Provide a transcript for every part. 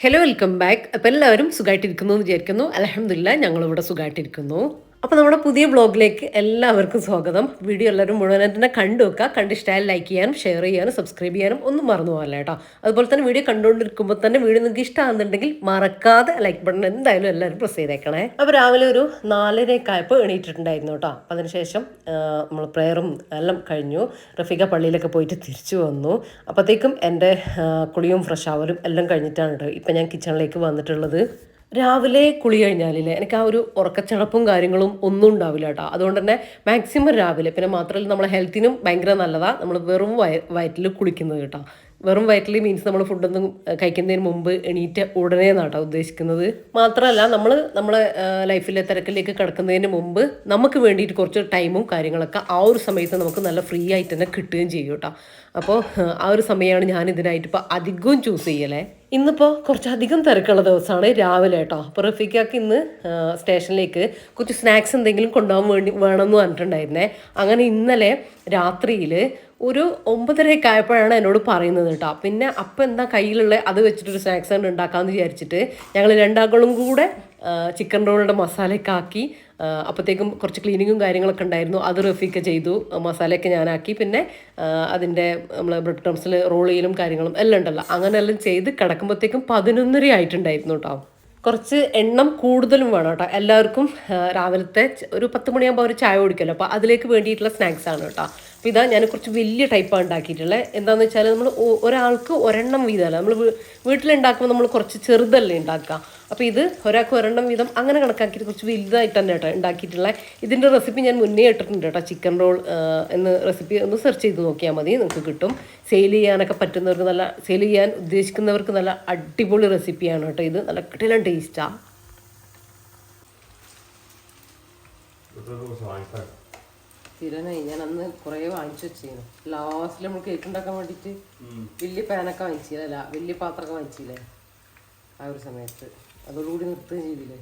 Hello welcome back. അപ്പോൾ എല്ലാവരും സുഖമായിട്ടിരിക്കുന്നു എന്ന് വിചാരിക്കുന്നു. അൽഹംദുലില്ലാഹ് ഞങ്ങളിവിടെ സുഖമായിട്ടിരിക്കുന്നു. അപ്പോൾ നമ്മുടെ പുതിയ വ്ളോഗിലേക്ക് എല്ലാവർക്കും സ്വാഗതം. വീഡിയോ എല്ലാവരും മുഴുവനായിട്ട് തന്നെ കണ്ടു വെക്കുക. കണ്ടിഷ്ടമായാൽ ലൈക്ക് ചെയ്യാനും ഷെയർ ചെയ്യാനും സബ്സ്ക്രൈബ് ചെയ്യാനും ഒന്നും മറന്നു പോകല്ല കേട്ടോ. അതുപോലെ തന്നെ വീഡിയോ കണ്ടുകൊണ്ടിരിക്കുമ്പോൾ തന്നെ വീഡിയോ നിങ്ങൾക്ക് ഇഷ്ടമാകുന്നുണ്ടെങ്കിൽ മറക്കാതെ ലൈക്ക് ബട്ടൺ എന്തായാലും എല്ലാവരും പ്രസ് ചെയ്തേക്കണേ. അപ്പോൾ രാവിലെ ഒരു 4:30 ആയപ്പോൾ എണീറ്റിട്ടുണ്ടായിരുന്നു കേട്ടോ. അപ്പോൾ അതിനുശേഷം നമ്മൾ പ്രെയറും എല്ലാം കഴിഞ്ഞു. റഫീഖ പള്ളിയിലൊക്കെ പോയിട്ട് തിരിച്ചു വന്നു. അപ്പോഴത്തേക്കും എൻ്റെ കുളിയും ഫ്രഷ് ആവലും എല്ലാം കഴിഞ്ഞിട്ടാണ് കേട്ടോ ഇപ്പം ഞാൻ കിച്ചണിലേക്ക് വന്നിട്ടുള്ളത്. രാവിലെ കുളി കഴിഞ്ഞാലില്ലേ എനിക്ക് ആ ഒരു ഉറക്കച്ചടപ്പും കാര്യങ്ങളും ഒന്നും ഉണ്ടാവില്ല കേട്ടോ. അതുകൊണ്ട് തന്നെ മാക്സിമം രാവിലെ, പിന്നെ മാത്രമല്ല നമ്മളെ ഹെൽത്തിനും ഭയങ്കര നല്ലതാണ് നമ്മൾ വെറും വയറ്റിൽ കുളിക്കുന്നത് കേട്ടോ. വെറും വയറ്റിൽ മീൻസ് നമ്മൾ ഫുഡൊന്നും കഴിക്കുന്നതിന് മുമ്പ് എണീറ്റ് ഉടനെ എന്നാട്ടോ ഉദ്ദേശിക്കുന്നത്. മാത്രമല്ല നമ്മളെ ലൈഫിലെ തിരക്കിലേക്ക് കിടക്കുന്നതിന് മുമ്പ് നമുക്ക് വേണ്ടിയിട്ട് കുറച്ച് ടൈമും കാര്യങ്ങളൊക്കെ ആ ഒരു സമയത്ത് നമുക്ക് നല്ല ഫ്രീ ആയിട്ട് തന്നെ കിട്ടുകയും ചെയ്യും കേട്ടോ. അപ്പോൾ ആ ഒരു സമയമാണ് ഞാൻ ഇതിനായിട്ട് ഇപ്പോൾ അധികവും ചൂസ് ചെയ്യലേ. ഇന്നിപ്പോൾ കുറച്ചധികം തിരക്കുള്ള ദിവസമാണ് രാവിലെ കേട്ടോ. അപ്പോൾ റഫീഖാക്ക് ഇന്ന് സ്റ്റേഷനിലേക്ക് കുറച്ച് സ്നാക്സ് എന്തെങ്കിലും കൊണ്ടുപോകാൻ വേണമെന്ന് പറഞ്ഞിട്ടുണ്ടായിരുന്നേ. അങ്ങനെ ഇന്നലെ രാത്രിയിൽ ഒരു 9:30 ആയപ്പോഴാണ് എന്നോട് പറയുന്നത് കേട്ടോ. പിന്നെ അപ്പം എന്താ കയ്യിലുള്ള അത് വെച്ചിട്ടൊരു സ്നാക്സ് കൊണ്ട് ഉണ്ടാക്കാമെന്ന് വിചാരിച്ചിട്ട് ഞങ്ങൾ രണ്ടാളും കൂടെ ചിക്കൻ റോളിൻ്റെ മസാലയൊക്കെ ആക്കി. അപ്പോഴത്തേക്കും കുറച്ച് ക്ലീനിങ്ങും കാര്യങ്ങളൊക്കെ ഉണ്ടായിരുന്നു. അത് റഫീഖ ചെയ്തു. മസാലയൊക്കെ ഞാനാക്കി. പിന്നെ അതിൻ്റെ നമ്മൾ ബ്രെഡ് ക്രംസിൽ റോൾ ചെയ്യലും കാര്യങ്ങളും എല്ലാം ഉണ്ടല്ലോ, അങ്ങനെ എല്ലാം ചെയ്ത് കിടക്കുമ്പോഴത്തേക്കും 11:30 ആയിട്ടുണ്ടായിരുന്നു കേട്ടോ. കുറച്ച് എണ്ണം കൂടുതലും വേണം കേട്ടോ. എല്ലാവർക്കും രാവിലത്തെ ഒരു 10 മണിയാകുമ്പോൾ ഒരു ചായ കുടിക്കുമല്ലോ, അപ്പോൾ അതിലേക്ക് വേണ്ടിയിട്ടുള്ള സ്നാക്സ് ആണ് കേട്ടോ. അപ്പോൾ ഇതാ ഞാൻ കുറച്ച് വലിയ ടൈപ്പാണ് ഉണ്ടാക്കിയിട്ടുള്ളത്. എന്താണെന്ന് വെച്ചാൽ നമ്മൾ ഒരാൾക്ക് ഒരെണ്ണം വീതമല്ല, നമ്മൾ വീട്ടിലുണ്ടാക്കുമ്പോൾ നമ്മൾ കുറച്ച് ചെറുതല്ലേ ഉണ്ടാക്കുക. അപ്പോൾ ഇത് ഒരാൾക്ക് ഒരെണ്ണം വീതം അങ്ങനെ കണക്കാക്കിയിട്ട് കുറച്ച് വലുതായിട്ട് തന്നെ കേട്ടോ ഉണ്ടാക്കിയിട്ടുള്ള. ഇതിൻ്റെ റെസിപ്പി ഞാൻ മുന്നേ ഇട്ടിട്ടുണ്ട് കേട്ടോ. ചിക്കൻ റോൾ എന്ന് റെസിപ്പി ഒന്ന് സെർച്ച് ചെയ്ത് നോക്കിയാൽ മതി, നിങ്ങൾക്ക് കിട്ടും. സെയിൽ ചെയ്യാനൊക്കെ പറ്റുന്നവർക്ക്, നല്ല സെയിൽ ചെയ്യാൻ ഉദ്ദേശിക്കുന്നവർക്ക് നല്ല അടിപൊളി റെസിപ്പിയാണ് കേട്ടോ ഇത്. നല്ല കിട്ടില്ല ടേസ്റ്റാണ്. സ്ഥിരനായി ഞാൻ അന്ന് കുറേ വാങ്ങിച്ചു വെച്ചിരുന്നു. ലാസ്റ്റിൽ നമ്മൾ കേക്ക് ഉണ്ടാക്കാൻ വേണ്ടിയിട്ട് വലിയ പാനൊക്കെ വാങ്ങിച്ചില്ല, വലിയ പാത്രമൊക്കെ വാങ്ങിച്ചില്ലേ ആ ഒരു സമയത്ത്. അതോടുകൂടി നിർത്തുകയും ചെയ്തില്ലേ.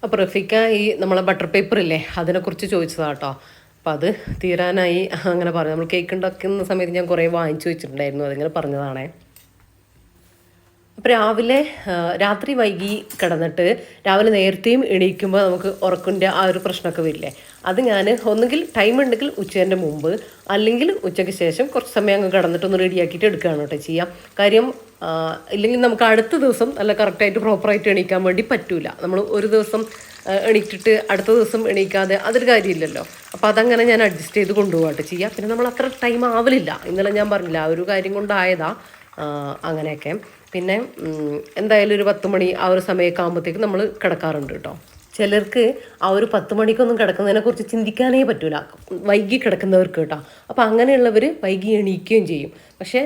അപ്പോൾ റഫീഖ ഈ നമ്മളെ ബട്ടർ പേപ്പർ ഇല്ലേ അതിനെക്കുറിച്ച് ചോദിച്ചതാണ് കേട്ടോ. അപ്പോൾ അത് തീരാനായി അങ്ങനെ പറഞ്ഞു. നമ്മൾ കേക്ക് ഉണ്ടാക്കുന്ന സമയത്ത് ഞാൻ കുറേ വാങ്ങിച്ചു വെച്ചിട്ടുണ്ടായിരുന്നു, അതിങ്ങനെ പറഞ്ഞതാണേ. അപ്പോൾ രാത്രി വൈകി കിടന്നിട്ട് രാവിലെ നേരത്തെയും എണീക്കുമ്പോൾ നമുക്ക് ഉറക്കിൻ്റെ ആ ഒരു പ്രശ്നമൊക്കെ വരില്ലേ. അത് ഞാൻ ഒന്നുകിൽ ടൈം ഉണ്ടെങ്കിൽ ഉച്ചേൻ്റെ മുമ്പ്, അല്ലെങ്കിൽ ഉച്ചയ്ക്ക് ശേഷം കുറച്ച് സമയം അങ്ങ് കിടന്നിട്ടൊന്ന് റെഡിയാക്കിയിട്ട് എടുക്കുകയാണ് കേട്ടോ ചെയ്യാം. കാര്യം ഇല്ലെങ്കിൽ നമുക്ക് അടുത്ത ദിവസം നല്ല കറക്റ്റായിട്ട് പ്രോപ്പറായിട്ട് എണീക്കാൻ വേണ്ടി പറ്റൂല. നമ്മൾ ഒരു ദിവസം എണീറ്റിട്ട് അടുത്ത ദിവസം എണീക്കാതെ അതൊരു കാര്യമില്ലല്ലോ. അപ്പോൾ അതങ്ങനെ ഞാൻ അഡ്ജസ്റ്റ് ചെയ്ത് കൊണ്ടുപോകാട്ടോ ചെയ്യാം. പിന്നെ നമ്മൾ അത്ര ടൈം ആവലില്ല, ഇന്നലെ ഞാൻ പറഞ്ഞില്ല ആ ഒരു കാര്യം കൊണ്ടായതാ അങ്ങനെയൊക്കെ. പിന്നെ എന്തായാലും ഒരു 10 മണി ആ ഒരു സമയമൊക്കെ ആകുമ്പോഴത്തേക്കും നമ്മൾ കിടക്കാറുണ്ട് കേട്ടോ. ചിലർക്ക് ആ ഒരു 10 മണിക്കൊന്നും കിടക്കുന്നതിനെ കുറിച്ച് ചിന്തിക്കാനേ പറ്റൂല, വൈകി കിടക്കുന്നവർക്ക് കേട്ടോ. അപ്പോൾ അങ്ങനെയുള്ളവർ വൈകി എണീക്കുകയും ചെയ്യും. പക്ഷേ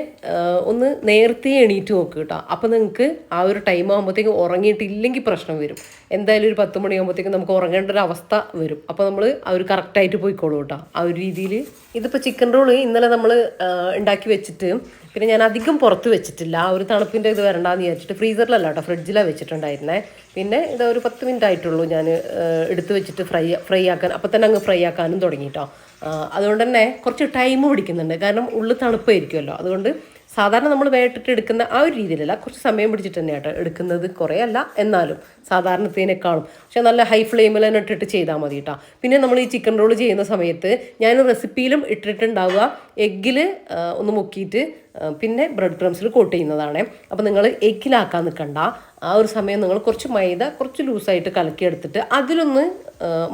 ഒന്ന് നേരത്തെ എണീറ്റ് നോക്കുക കേട്ടോ. അപ്പോൾ നിങ്ങൾക്ക് ആ ഒരു ടൈം ആകുമ്പോഴത്തേക്കും ഉറങ്ങിയിട്ടില്ലെങ്കിൽ പ്രശ്നം വരും. എന്തായാലും ഒരു 10 മണിയാകുമ്പോഴത്തേക്കും നമുക്ക് ഉറങ്ങേണ്ട ഒരു അവസ്ഥ വരും. അപ്പോൾ നമ്മൾ ആ ഒരു കറക്റ്റായിട്ട് പോയിക്കോളൂ കേട്ടോ ആ ഒരു രീതിയിൽ. ഇതിപ്പോൾ ചിക്കൻ റോള് ഇന്നലെ നമ്മൾ ഉണ്ടാക്കി വെച്ചിട്ട് പിന്നെ ഞാൻ അധികം പുറത്ത് വെച്ചിട്ടില്ല. ആ ഒരു തണുപ്പിൻ്റെ ഇത് വരണ്ടാന്ന് വിചാരിച്ചിട്ട് ഫ്രീസറിലല്ല കേട്ടോ, ഫ്രിഡ്ജിലാണ് വെച്ചിട്ടുണ്ടായിരുന്നേ. പിന്നെ ഇത് ഒരു 10 മിനിറ്റ് ആയിട്ടുള്ളൂ ഞാൻ എടുത്ത് വെച്ചിട്ട് ഫ്രൈ ആക്കാൻ. അപ്പം തന്നെ അങ്ങ് ഫ്രൈ ആക്കാനും തുടങ്ങി കേട്ടോ. അതുകൊണ്ട് തന്നെ കുറച്ച് ടൈം പിടിക്കുന്നുണ്ട്, കാരണം ഉള്ളിൽ തണുപ്പായിരിക്കുമല്ലോ. അതുകൊണ്ട് സാധാരണ നമ്മൾ വേട്ടിട്ട് എടുക്കുന്ന ആ ഒരു രീതിയിലല്ല, കുറച്ച് സമയം പിടിച്ചിട്ട് തന്നെ കേട്ടോ എടുക്കുന്നത്. കുറേ അല്ല എന്നാലും സാധാരണത്തേനേക്കാളും. പക്ഷെ നല്ല ഹൈ ഫ്ലെയിമിൽ തന്നെ ഇട്ടിട്ട് ചെയ്താൽ മതി കേട്ടോ. പിന്നെ നമ്മൾ ഈ ചിക്കൻ റോൾ ചെയ്യുന്ന സമയത്ത് ഞാൻ റെസിപ്പിയിലും ഇട്ടിട്ടുണ്ടാവുക എഗ്ഗിൽ ഒന്ന് മുക്കിയിട്ട് പിന്നെ ബ്രെഡ് ക്രംസിൽ കോട്ട് ചെയ്യുന്നതാണ്. അപ്പോൾ നിങ്ങൾ എഗ്ഗിലാക്കാൻ നിൽക്കണ്ട. ആ ഒരു സമയം നിങ്ങൾ കുറച്ച് മൈദ കുറച്ച് ലൂസായിട്ട് കലക്കിയെടുത്തിട്ട് അതിലൊന്ന്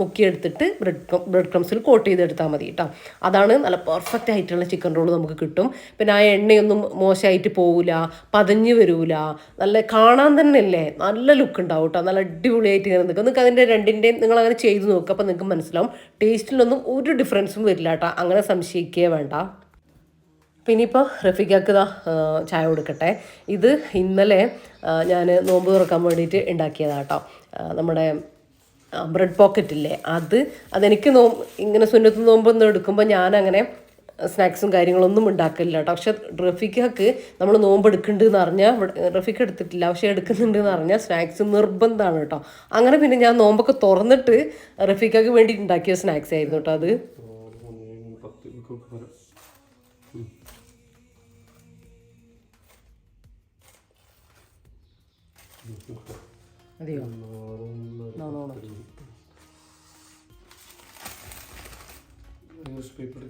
മുക്കിയെടുത്തിട്ട് ബ്രെഡ് ക്രംസിൽ കോട്ട് ചെയ്തെടുത്താൽ മതി കേട്ടോ. അതാണ് നല്ല പെർഫെക്റ്റ് ആയിട്ടുള്ള ചിക്കൻ റോൾ നമുക്ക് കിട്ടും. പിന്നെ ആ എണ്ണയൊന്നും മോശമായിട്ട് പോവില്ല, പതഞ്ഞ് വരില്ല, നല്ല കാണാൻ തന്നെ അല്ലേ നല്ല ലുക്ക് ഉണ്ടാവും കേട്ടോ. നല്ല അടിപൊളിയായിട്ട് ഇങ്ങനെ നിൽക്കും. നിങ്ങൾക്ക് അതിൻ്റെ രണ്ടിൻ്റെയും നിങ്ങളങ്ങനെ ചെയ്ത് നോക്കുക, അപ്പോൾ നിങ്ങൾക്ക് മനസ്സിലാവും ടേസ്റ്റിലൊന്നും ഒരു ഡിഫറൻസും വരില്ല കേട്ടോ. അങ്ങനെ സംശയിക്കേ വേണ്ട. പിന്നെ ഇപ്പോൾ റഫീഖാക്ക് ചായ കൊടുക്കട്ടെ. ഇത് ഇന്നലെ ഞാൻ നോമ്പ് തുറക്കാൻ വേണ്ടിയിട്ട് ഉണ്ടാക്കിയതാണ് കേട്ടോ. നമ്മുടെ ബ്രെഡ് പോക്കറ്റ് ഇല്ലേ അതെനിക്ക് ഇങ്ങനെ സുന്നത്ത് നോമ്പൊന്നും എടുക്കുമ്പോൾ ഞാനങ്ങനെ സ്നാക്സും കാര്യങ്ങളൊന്നും ഉണ്ടാക്കില്ല കേട്ടോ. പക്ഷെ റഫീഖാക്ക് നമ്മൾ നോമ്പ് എടുക്കുന്നുണ്ടെന്ന് അറിഞ്ഞാൽ, റഫീഖ് എടുത്തിട്ടില്ല പക്ഷെ എടുക്കുന്നുണ്ടെന്ന് അറിഞ്ഞാൽ സ്നാക്സ് നിർബന്ധമാണ് കേട്ടോ. അങ്ങനെ പിന്നെ ഞാൻ നോമ്പൊക്കെ തുറന്നിട്ട് റഫീഖാക്ക് വേണ്ടി ഉണ്ടാക്കിയ സ്നാക്സ് ആയിരുന്നു കേട്ടോ അത്. അതെയോ? News paper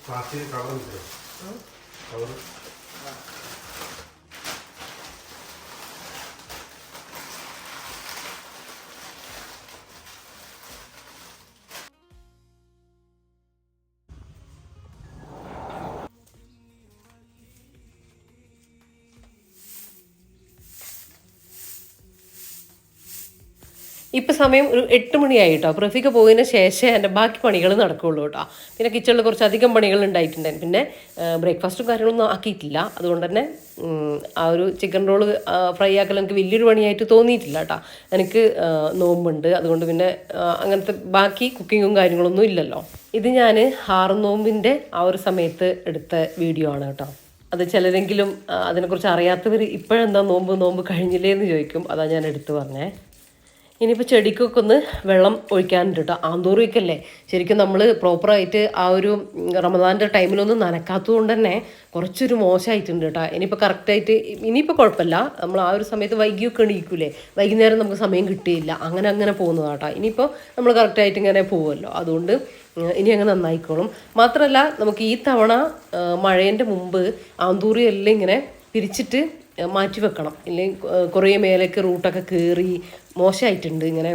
plastic cover cover ഇപ്പം സമയം ഒരു 8 മണിയായി കേട്ടോ. പ്രഫിക്ക് പോയതിന് ശേഷം എൻ്റെ ബാക്കി പണികൾ നടക്കുകയുള്ളൂ കേട്ടോ. പിന്നെ കിച്ചണിൽ കുറച്ചധികം പണികൾ ഉണ്ടായിട്ടുണ്ടായിരുന്നു. പിന്നെ ബ്രേക്ക്ഫാസ്റ്റും കാര്യങ്ങളൊന്നും ആക്കിയിട്ടില്ല. അതുകൊണ്ട് തന്നെ ആ ഒരു ചിക്കൻ റോള് ഫ്രൈ ആക്കൽ എനിക്ക് വലിയൊരു പണിയായിട്ട് തോന്നിയിട്ടില്ല കേട്ടോ. എനിക്ക് നോമ്പുണ്ട്, അതുകൊണ്ട് പിന്നെ അങ്ങനത്തെ ബാക്കി കുക്കിങ്ങും കാര്യങ്ങളൊന്നും ഇല്ലല്ലോ. ഇത് ഞാൻ 6 നോമ്പിൻ്റെ ആ ഒരു സമയത്ത് എടുത്ത വീഡിയോ ആണ് കേട്ടോ. അത് ചിലരെങ്കിലും അതിനെക്കുറിച്ച് അറിയാത്തവർ ഇപ്പോഴെന്താ നോമ്പ് കഴിഞ്ഞില്ലേ എന്ന് ചോദിക്കും. അതാണ് ഞാൻ എടുത്തു പറഞ്ഞേ. ഇനിയിപ്പോൾ ചെടിക്കൊക്കെ ഒന്ന് വെള്ളം ഒഴിക്കാനുണ്ട് കേട്ടോ. ആന്തൂറിക്കല്ലേ ശരിക്കും നമ്മൾ പ്രോപ്പറായിട്ട് ആ ഒരു റമദാൻ്റെ ടൈമിലൊന്നും നനക്കാത്തത് കൊണ്ട് തന്നെ കുറച്ചൊരു മോശമായിട്ടുണ്ട് കേട്ടോ. ഇനിയിപ്പോൾ കറക്റ്റായിട്ട് ഇനിയിപ്പോൾ കുഴപ്പമില്ല. നമ്മൾ ആ ഒരു സമയത്ത് വൈകിയൊക്കെ എണീക്കൂലേ, വൈകുന്നേരം നമുക്ക് സമയം കിട്ടിയില്ല, അങ്ങനെ പോകുന്നതാണ് കേട്ടോ. ഇനിയിപ്പോൾ നമ്മൾ കറക്റ്റായിട്ട് ഇങ്ങനെ പോകുമല്ലോ, അതുകൊണ്ട് ഇനി അങ്ങ് നന്നായിക്കോളും. മാത്രമല്ല നമുക്ക് ഈ തവണ മഴേൻ്റെ മുമ്പ് ആന്തൂറി എല്ലാം ഇങ്ങനെ പിരിച്ചിട്ട് മാറ്റി വെക്കണം. ഇല്ലെങ്കിൽ കുറേ മേലേക്ക് റൂട്ടൊക്കെ കയറി മോശമായിട്ടുണ്ട്. ഇങ്ങനെ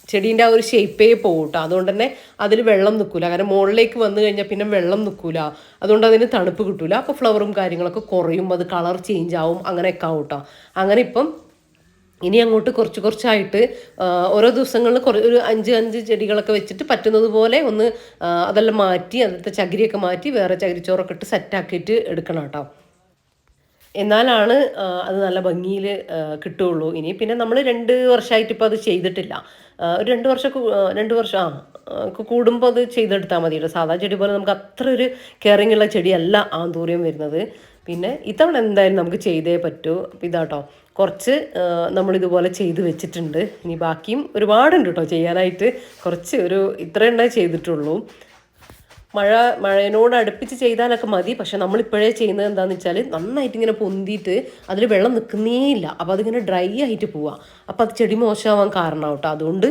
ചെടീൻ്റെ ആ ഒരു ഷേപ്പേ പോകും കേട്ടോ. അതുകൊണ്ട് തന്നെ അതിൽ വെള്ളം നിൽക്കില്ല. കാരണം മുകളിലേക്ക് വന്നു കഴിഞ്ഞാൽ പിന്നെ വെള്ളം നിൽക്കില്ല. അതുകൊണ്ട് അതിന് തണുപ്പ് കിട്ടില്ല. അപ്പോൾ ഫ്ലവറും കാര്യങ്ങളൊക്കെ കുറയും, അത് കളർ ചേഞ്ച് ആവും, അങ്ങനെയൊക്കെ ആവും കേട്ടോ. അങ്ങനെ ഇപ്പം ഇനി അങ്ങോട്ട് കുറച്ചായിട്ട് ഓരോ ദിവസങ്ങളിൽ ഒരു 5 ചെടികളൊക്കെ വെച്ചിട്ട് പറ്റുന്നത് പോലെ ഒന്ന് അതെല്ലാം മാറ്റി, അതിലത്തെ ചകിരിയൊക്കെ മാറ്റി വേറെ ചകിരിച്ചോറൊക്കെ ഇട്ട് സെറ്റാക്കിയിട്ട് എടുക്കണം കേട്ടോ. എന്നാലാണ് അത് നല്ല ഭംഗിയിൽ കിട്ടുകയുള്ളൂ. ഇനി പിന്നെ നമ്മൾ 2 വർഷമായിട്ട് ഇപ്പോൾ അത് ചെയ്തിട്ടില്ല. ഒരു 2 വർഷം കൂടുമ്പോൾ അത് ചെയ്തെടുത്താൽ മതിയല്ലോ. സാധാ ചെടി പോലെ നമുക്ക് അത്ര ഒരു കെയറിങ് ഉള്ള ചെടിയല്ല ആന്തൂറിയം വരുന്നത്. പിന്നെ ഇത്തവണ എന്തായാലും നമുക്ക് ചെയ്തേ പറ്റൂ. അപ്പോൾ ഇതാട്ടോ കുറച്ച് നമ്മളിതുപോലെ ചെയ്ത് വെച്ചിട്ടുണ്ട്. ഇനി ബാക്കിയും ഒരുപാടുണ്ട് കേട്ടോ ചെയ്യാനായിട്ട്. കുറച്ച് ഇത്ര എണ്ണേ ചെയ്തിട്ടുള്ളൂ. മഴയോട് അടുപ്പിച്ച് ചെയ്താലൊക്കെ മതി. പക്ഷെ നമ്മളിപ്പോഴേ ചെയ്യുന്നത് എന്താണെന്ന് വെച്ചാൽ നന്നായിട്ട് ഇങ്ങനെ പൊന്തിയിട്ട് അതിൽ വെള്ളം നിൽക്കുന്നേ ഇല്ല. അപ്പോൾ അതിങ്ങനെ ഡ്രൈ ആയിട്ട് പോവാം. അപ്പോൾ അത് ചെടി മോശമാവാൻ കാരണമാവും കേട്ടോ. അതുകൊണ്ട്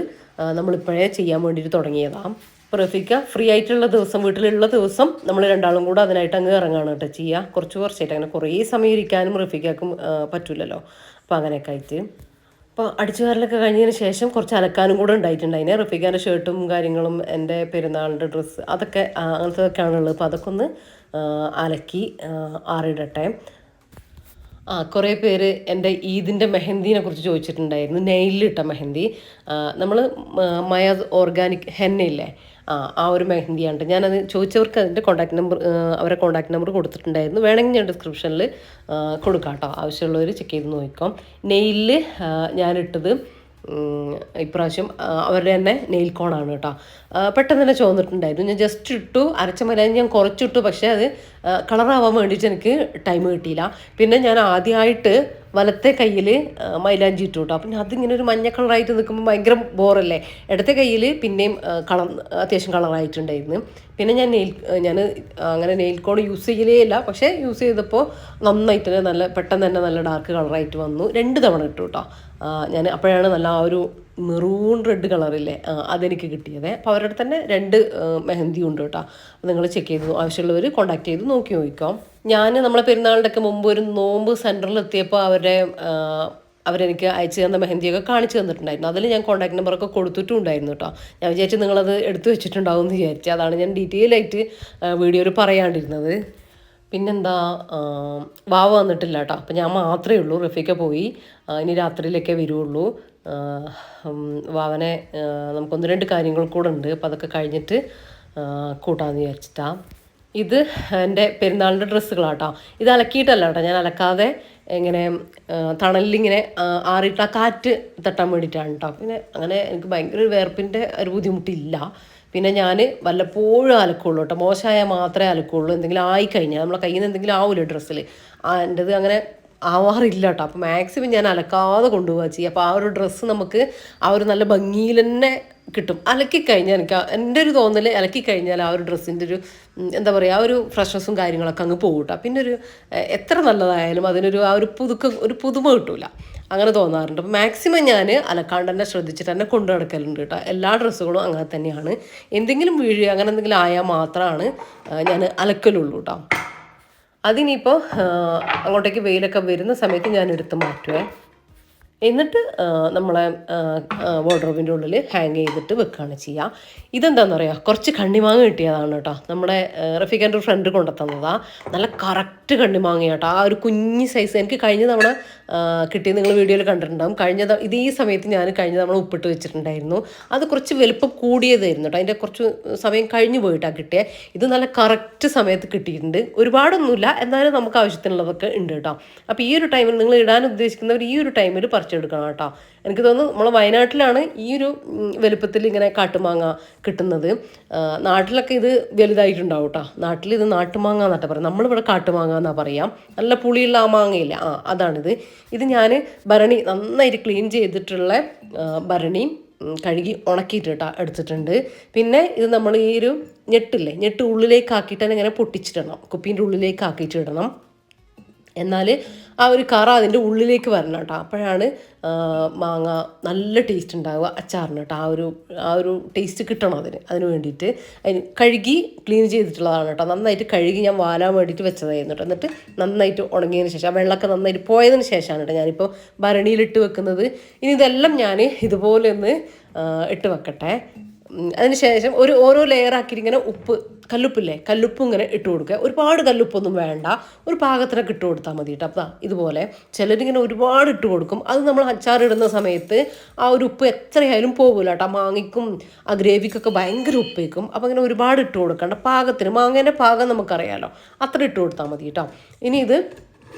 നമ്മളിപ്പോഴേ ചെയ്യാൻ വേണ്ടിയിട്ട് തുടങ്ങിയതാണ്. അപ്പോൾ റഫീക്ക ഫ്രീ ആയിട്ടുള്ള ദിവസം, വീട്ടിലുള്ള ദിവസം നമ്മൾ രണ്ടാളും കൂടെ അതിനായിട്ട് അങ്ങ് ഇറങ്ങാണ് കേട്ടോ ചെയ്യുക. കുറച്ചായിട്ട് അങ്ങനെ കുറേ സമയം ഇരിക്കാനും റഫീക്കാക്കും പറ്റില്ലല്ലോ. അപ്പോൾ അങ്ങനെയൊക്കെ ആയിട്ട് അപ്പോൾ അടിച്ചുവാരലൊക്കെ കഴിഞ്ഞതിന് ശേഷം കുറച്ച് അലക്കാനും കൂടെ ഉണ്ടായിട്ടുണ്ട്. അതിനെ റഫീഖാൻ്റെ ഷർട്ടും കാര്യങ്ങളും എൻ്റെ പെരുന്നാളിൻ്റെ ഡ്രസ്സ് അതൊക്കെ അങ്ങനത്തെതൊക്കെയാണുള്ളത്. അപ്പോൾ അതൊക്കെ ഒന്ന് അലക്കി ആറിടട്ടെ. കുറേ പേര് എൻ്റെ ഈദിൻ്റെ മെഹന്തിനെ കുറിച്ച് ചോദിച്ചിട്ടുണ്ടായിരുന്നു. നെയിലിട്ട മെഹന്തി നമ്മൾ മയാസ് ഓർഗാനിക് ഹെന്നയില്ലേ, ആ ഒരു മെഹന്തിയാണ്. ഞാനത് ചോദിച്ചവർക്ക് അതിൻ്റെ അവരെ കോൺടാക്ട് നമ്പർ കൊടുത്തിട്ടുണ്ടായിരുന്നു. വേണമെങ്കിൽ ഞാൻ ഡിസ്ക്രിപ്ഷനിൽ കൊടുക്കാം കേട്ടോ. ആവശ്യമുള്ളവർ ചെക്ക് ചെയ്ത് നോക്കാം. നെയിലിൽ ഞാനിട്ടത് ഇപ്രാവശ്യം അവരുടെ തന്നെ നെയിൽ കോണാണ് കേട്ടോ. പെട്ടെന്ന് തന്നെ ചോന്നിട്ടുണ്ടായിരുന്നു. ഞാൻ ജസ്റ്റ് ഇട്ടു, അരച്ച മലയാളം ഞാൻ കുറച്ചിട്ടു. പക്ഷേ അത് കളറാവാൻ വേണ്ടിയിട്ട് എനിക്ക് ടൈം കിട്ടിയില്ല. പിന്നെ ഞാൻ ആദ്യമായിട്ട് വലത്തെ കയ്യിൽ മൈലാഞ്ചി ഇട്ടു കേട്ടോ. അപ്പം അതിങ്ങനെ ഒരു മഞ്ഞ കളറായിട്ട് നിൽക്കുമ്പോൾ ഭയങ്കര ബോറല്ലേ. ഇടത്തെ കയ്യിൽ പിന്നെയും അത്യാവശ്യം കളറായിട്ടുണ്ടായിരുന്നു. പിന്നെ ഞാൻ അങ്ങനെ നെയിൽ കോൺ യൂസ് ചെയ്യലേ ഇല്ല. പക്ഷേ യൂസ് ചെയ്തപ്പോൾ നന്നായിട്ട് തന്നെ പെട്ടെന്ന് തന്നെ നല്ല ഡാർക്ക് കളറായിട്ട് വന്നു. 2 തവണ ഇട്ടു കേട്ടോ ഞാൻ. അപ്പോഴാണ് നല്ല ആ ഒരു മെറൂൺ റെഡ് കളറില്ലേ അതെനിക്ക് കിട്ടിയത്. അപ്പോൾ അവരുടെ തന്നെ 2 മെഹന്തി ഉണ്ട് കേട്ടോ. അപ്പോൾ നിങ്ങൾ ചെക്ക് ചെയ്ത് ആവശ്യമുള്ളവർ കോൺടാക്ട് ചെയ്ത് നോക്കാം. ഞാൻ നമ്മളെ പെരുന്നാളിൻ്റെ ഒക്കെ മുമ്പ് ഒരു നോമ്പ് സെൻറ്ററിൽ എത്തിയപ്പോൾ അവരെനിക്ക് അയച്ചു തന്ന മെഹന്തിയൊക്കെ കാണിച്ചു തന്നിട്ടുണ്ടായിരുന്നു. അതിൽ ഞാൻ കോൺടാക്ട് നമ്പറൊക്കെ കൊടുത്തിട്ടും ഉണ്ടായിരുന്നു കേട്ടോ. ഞാൻ വിചാരിച്ചു നിങ്ങളത് എടുത്തു വെച്ചിട്ടുണ്ടാവും എന്ന് വിചാരിച്ചു. അതാണ് ഞാൻ ഡീറ്റെയിൽ ആയിട്ട് വീഡിയോയിൽ പറയാണ്ടിരുന്നത്. പിന്നെന്താ, വാവ വന്നിട്ടില്ല കേട്ടോ. അപ്പം ഞാൻ മാത്രമേ ഉള്ളൂ. റഫീക്ക പോയി. ഇനി രാത്രിയിലേക്കേ വരുള്ളൂ. ആ, വാവനെ നമുക്കൊന്ന് രണ്ട് കാര്യങ്ങൾ കൂടെ ഉണ്ട്. അപ്പം അതൊക്കെ കഴിഞ്ഞിട്ട് കൂട്ടാമെന്ന് വിചാരിച്ചിട്ടാ. ഇത് എൻ്റെ പെരുന്നാളിൻ്റെ ഡ്രസ്സുകളാട്ടോ. ഇത് അലക്കിയിട്ടല്ല കേട്ടോ, ഞാൻ അലക്കാതെ ഇങ്ങനെ തണലിലിങ്ങനെ ആറിയിട്ട് ആ കാറ്റ് തട്ടാൻ വേണ്ടിയിട്ടാണ് കേട്ടോ. പിന്നെ അങ്ങനെ എനിക്ക് ഭയങ്കര ഒരു വേർപ്പിൻ്റെ ഒരു ബുദ്ധിമുട്ടില്ല. പിന്നെ ഞാൻ വല്ലപ്പോഴും അലക്കുള്ളൂ കേട്ടോ. മോശമായാൽ മാത്രമേ അലക്കുള്ളൂ. എന്തെങ്കിലും ആയിക്കഴിഞ്ഞാൽ നമ്മളെ കയ്യിൽ നിന്ന് എന്തെങ്കിലും ആവില്ല ഡ്രസ്സിൽ, എൻ്റെത് അങ്ങനെ ആവാറില്ല കേട്ടോ. അപ്പോൾ മാക്സിമം ഞാൻ അലക്കാതെ കൊണ്ടുപോവുക ചെയ്യുക. അപ്പോൾ ആ ഒരു ഡ്രസ്സ് നമുക്ക് ആ ഒരു നല്ല ഭംഗിയിൽ തന്നെ കിട്ടും. അലക്കിക്കഴിഞ്ഞാൽ എനിക്ക് എൻ്റെ ഒരു തോന്നൽ, അലക്കിക്കഴിഞ്ഞാൽ ആ ഒരു ഡ്രസ്സിൻ്റെ ഒരു എന്താ പറയുക, ആ ഒരു ഫ്രഷ്നസ്സും കാര്യങ്ങളൊക്കെ അങ്ങ് പോകും കേട്ടോ. പിന്നെ ഒരു എത്ര നല്ലതായാലും അതിനൊരു ആ ഒരു ഒരു പുതുമ കിട്ടൂല, അങ്ങനെ തോന്നാറുണ്ട്. അപ്പോൾ മാക്സിമം ഞാൻ അലക്കാണ്ട് തന്നെ ശ്രദ്ധിച്ചിട്ട് തന്നെ കൊണ്ടു നടക്കലുണ്ട് കേട്ടോ. എല്ലാ ഡ്രസ്സുകളും അങ്ങനെ തന്നെയാണ്. എന്തെങ്കിലും വീഴുക അങ്ങനെ എന്തെങ്കിലും ആയാൽ മാത്രമാണ് ഞാൻ അലക്കലുള്ളൂ കേട്ടോ. അതിനിപ്പോൾ അങ്ങോട്ടേക്ക് വെയിലൊക്കെ വരുന്ന സമയത്ത് ഞാൻ എടുത്ത് മാറ്റുവേ. എന്നിട്ട് നമ്മളെ വാർഡ്രോബിൻ്റെ ഉള്ളിൽ ഹാങ് ചെയ്തിട്ട് വെക്കുകയാണ് ചെയ്യുക. ഇതെന്താണെന്ന് പറയുക, കുറച്ച് കണ്ണിമാങ്ങ കിട്ടിയതാണ് കേട്ടോ. നമ്മുടെ റഫീഖാൻ്റെ ഒരു ഫ്രണ്ട് കൊണ്ടുത്തന്നതാണ്. നല്ല കറക്റ്റ് കണ്ണിമാങ്ങ കേട്ടോ. ആ ഒരു കുഞ്ഞ് സൈസ് എനിക്ക് കഴിഞ്ഞ തവണ കിട്ടിയത് നിങ്ങൾ വീഡിയോയിൽ കണ്ടിട്ടുണ്ടാകും. ഇത് ഈ സമയത്ത് ഞാൻ കഴിഞ്ഞ തവണ ഉപ്പിട്ട് വെച്ചിട്ടുണ്ടായിരുന്നു. അത് കുറച്ച് വലുപ്പം കൂടിയതായിരുന്നു കേട്ടോ. അതിൻ്റെ കുറച്ച് സമയം കഴിഞ്ഞ് പോയിട്ടാണ് കിട്ടിയത്. ഇത് നല്ല കറക്റ്റ് സമയത്ത് കിട്ടിയിട്ടുണ്ട്. ഒരുപാടൊന്നുമില്ല, എന്നാലും നമുക്ക് ആവശ്യത്തിനുള്ളതൊക്കെ ഉണ്ട് കേട്ടോ. അപ്പോൾ ഈ ഒരു ടൈമിൽ നിങ്ങൾ ഇടാൻ ഉദ്ദേശിക്കുന്നവർ ഈ ഒരു ടൈമിൽ പറിച്ചെടുക്കണം കേട്ടോ. എനിക്ക് തോന്നുന്നു നമ്മൾ വയനാട്ടിലാണ് ഈ ഒരു വലുപ്പത്തിൽ ഇങ്ങനെ കാട്ടുമാങ്ങ കിട്ടുന്നത്. നാട്ടിലൊക്കെ ഇത് വലുതായിട്ടുണ്ടാവും കേട്ടോ. നാട്ടിൽ ഇത് നാട്ടുമാങ്ങ എന്നാട്ടോ പറയാം. നമ്മളിവിടെ കാട്ടുമാങ്ങ എന്നാണ് പറയാം. നല്ല പുളിയുള്ള ആ മാങ്ങയില്ല, അതാണിത്. ഇത് ഞാൻ ഭരണി നന്നായിട്ട് ക്ലീൻ ചെയ്തിട്ടുള്ള ഭരണിയും കഴുകി ഉണക്കിയിട്ടാ എടുത്തിട്ടുണ്ട്. പിന്നെ ഇത് നമ്മൾ ഈ ഒരു ഞെട്ട് ഉള്ളിലേക്ക് ആക്കിയിട്ട് തന്നെ ഇങ്ങനെ പൊട്ടിച്ചിടണം. കുപ്പീൻ്റെ ഉള്ളിലേക്ക് ആക്കിയിട്ട് ഇടണം. എന്നാൽ ആ ഒരു കറ അതിൻ്റെ ഉള്ളിലേക്ക് വരണം കേട്ടോ. അപ്പോഴാണ് മാങ്ങ നല്ല ടേസ്റ്റ് ഉണ്ടാവുക അച്ചാറിന് കേട്ടോ. ആ ഒരു ടേസ്റ്റ് കിട്ടണം അതിന് വേണ്ടിയിട്ട്. കഴുകി ക്ലീൻ ചെയ്തിട്ടുള്ളതാണ് കേട്ടോ. നന്നായിട്ട് കഴുകി ഞാൻ വാലാൻ വേണ്ടിയിട്ട് വെച്ചതായിരുന്നു കേട്ടോ. എന്നിട്ട് നന്നായിട്ട് ഉണങ്ങിയതിന് ശേഷം ആ വെള്ളമൊക്കെ നന്നായിട്ട് പോയതിന് ശേഷമാണ് കേട്ടോ ഞാനിപ്പോൾ ഭരണിയിലിട്ട് വെക്കുന്നത്. ഇനി ഇതെല്ലാം ഞാൻ ഇതുപോലെ ഒന്ന് ഇട്ട് വെക്കട്ടെ. അതിനുശേഷം ഓരോ ലെയറാക്കിയിട്ട് ഇങ്ങനെ കല്ലുപ്പ് ഇങ്ങനെ ഇട്ട് കൊടുക്കുക. ഒരുപാട് കല്ലുപ്പൊന്നും വേണ്ട, ഒരു പാകത്തിനൊക്കെ ഇട്ട് കൊടുത്താൽ മതി കേട്ടോ. അപ്പോൾ ഇതുപോലെ ചിലരിങ്ങനെ ഒരുപാട് ഇട്ട് കൊടുക്കും. അത് നമ്മൾ അച്ചാറിടുന്ന സമയത്ത് ആ ഒരു ഉപ്പ് എത്രയായാലും പോകില്ല കേട്ടോ. മാങ്ങയ്ക്കും ആ ഗ്രേവിക്കൊക്കെ ഭയങ്കര ഉപ്പേക്കും. അപ്പോൾ ഇങ്ങനെ ഒരുപാട് ഇട്ട് കൊടുക്കണ്ട, പാകത്തിന് മാങ്ങേൻ്റെ പാകം നമുക്കറിയാമല്ലോ, അത്ര ഇട്ട് കൊടുത്താൽ മതി കേട്ടോ. ഇനി ഇത്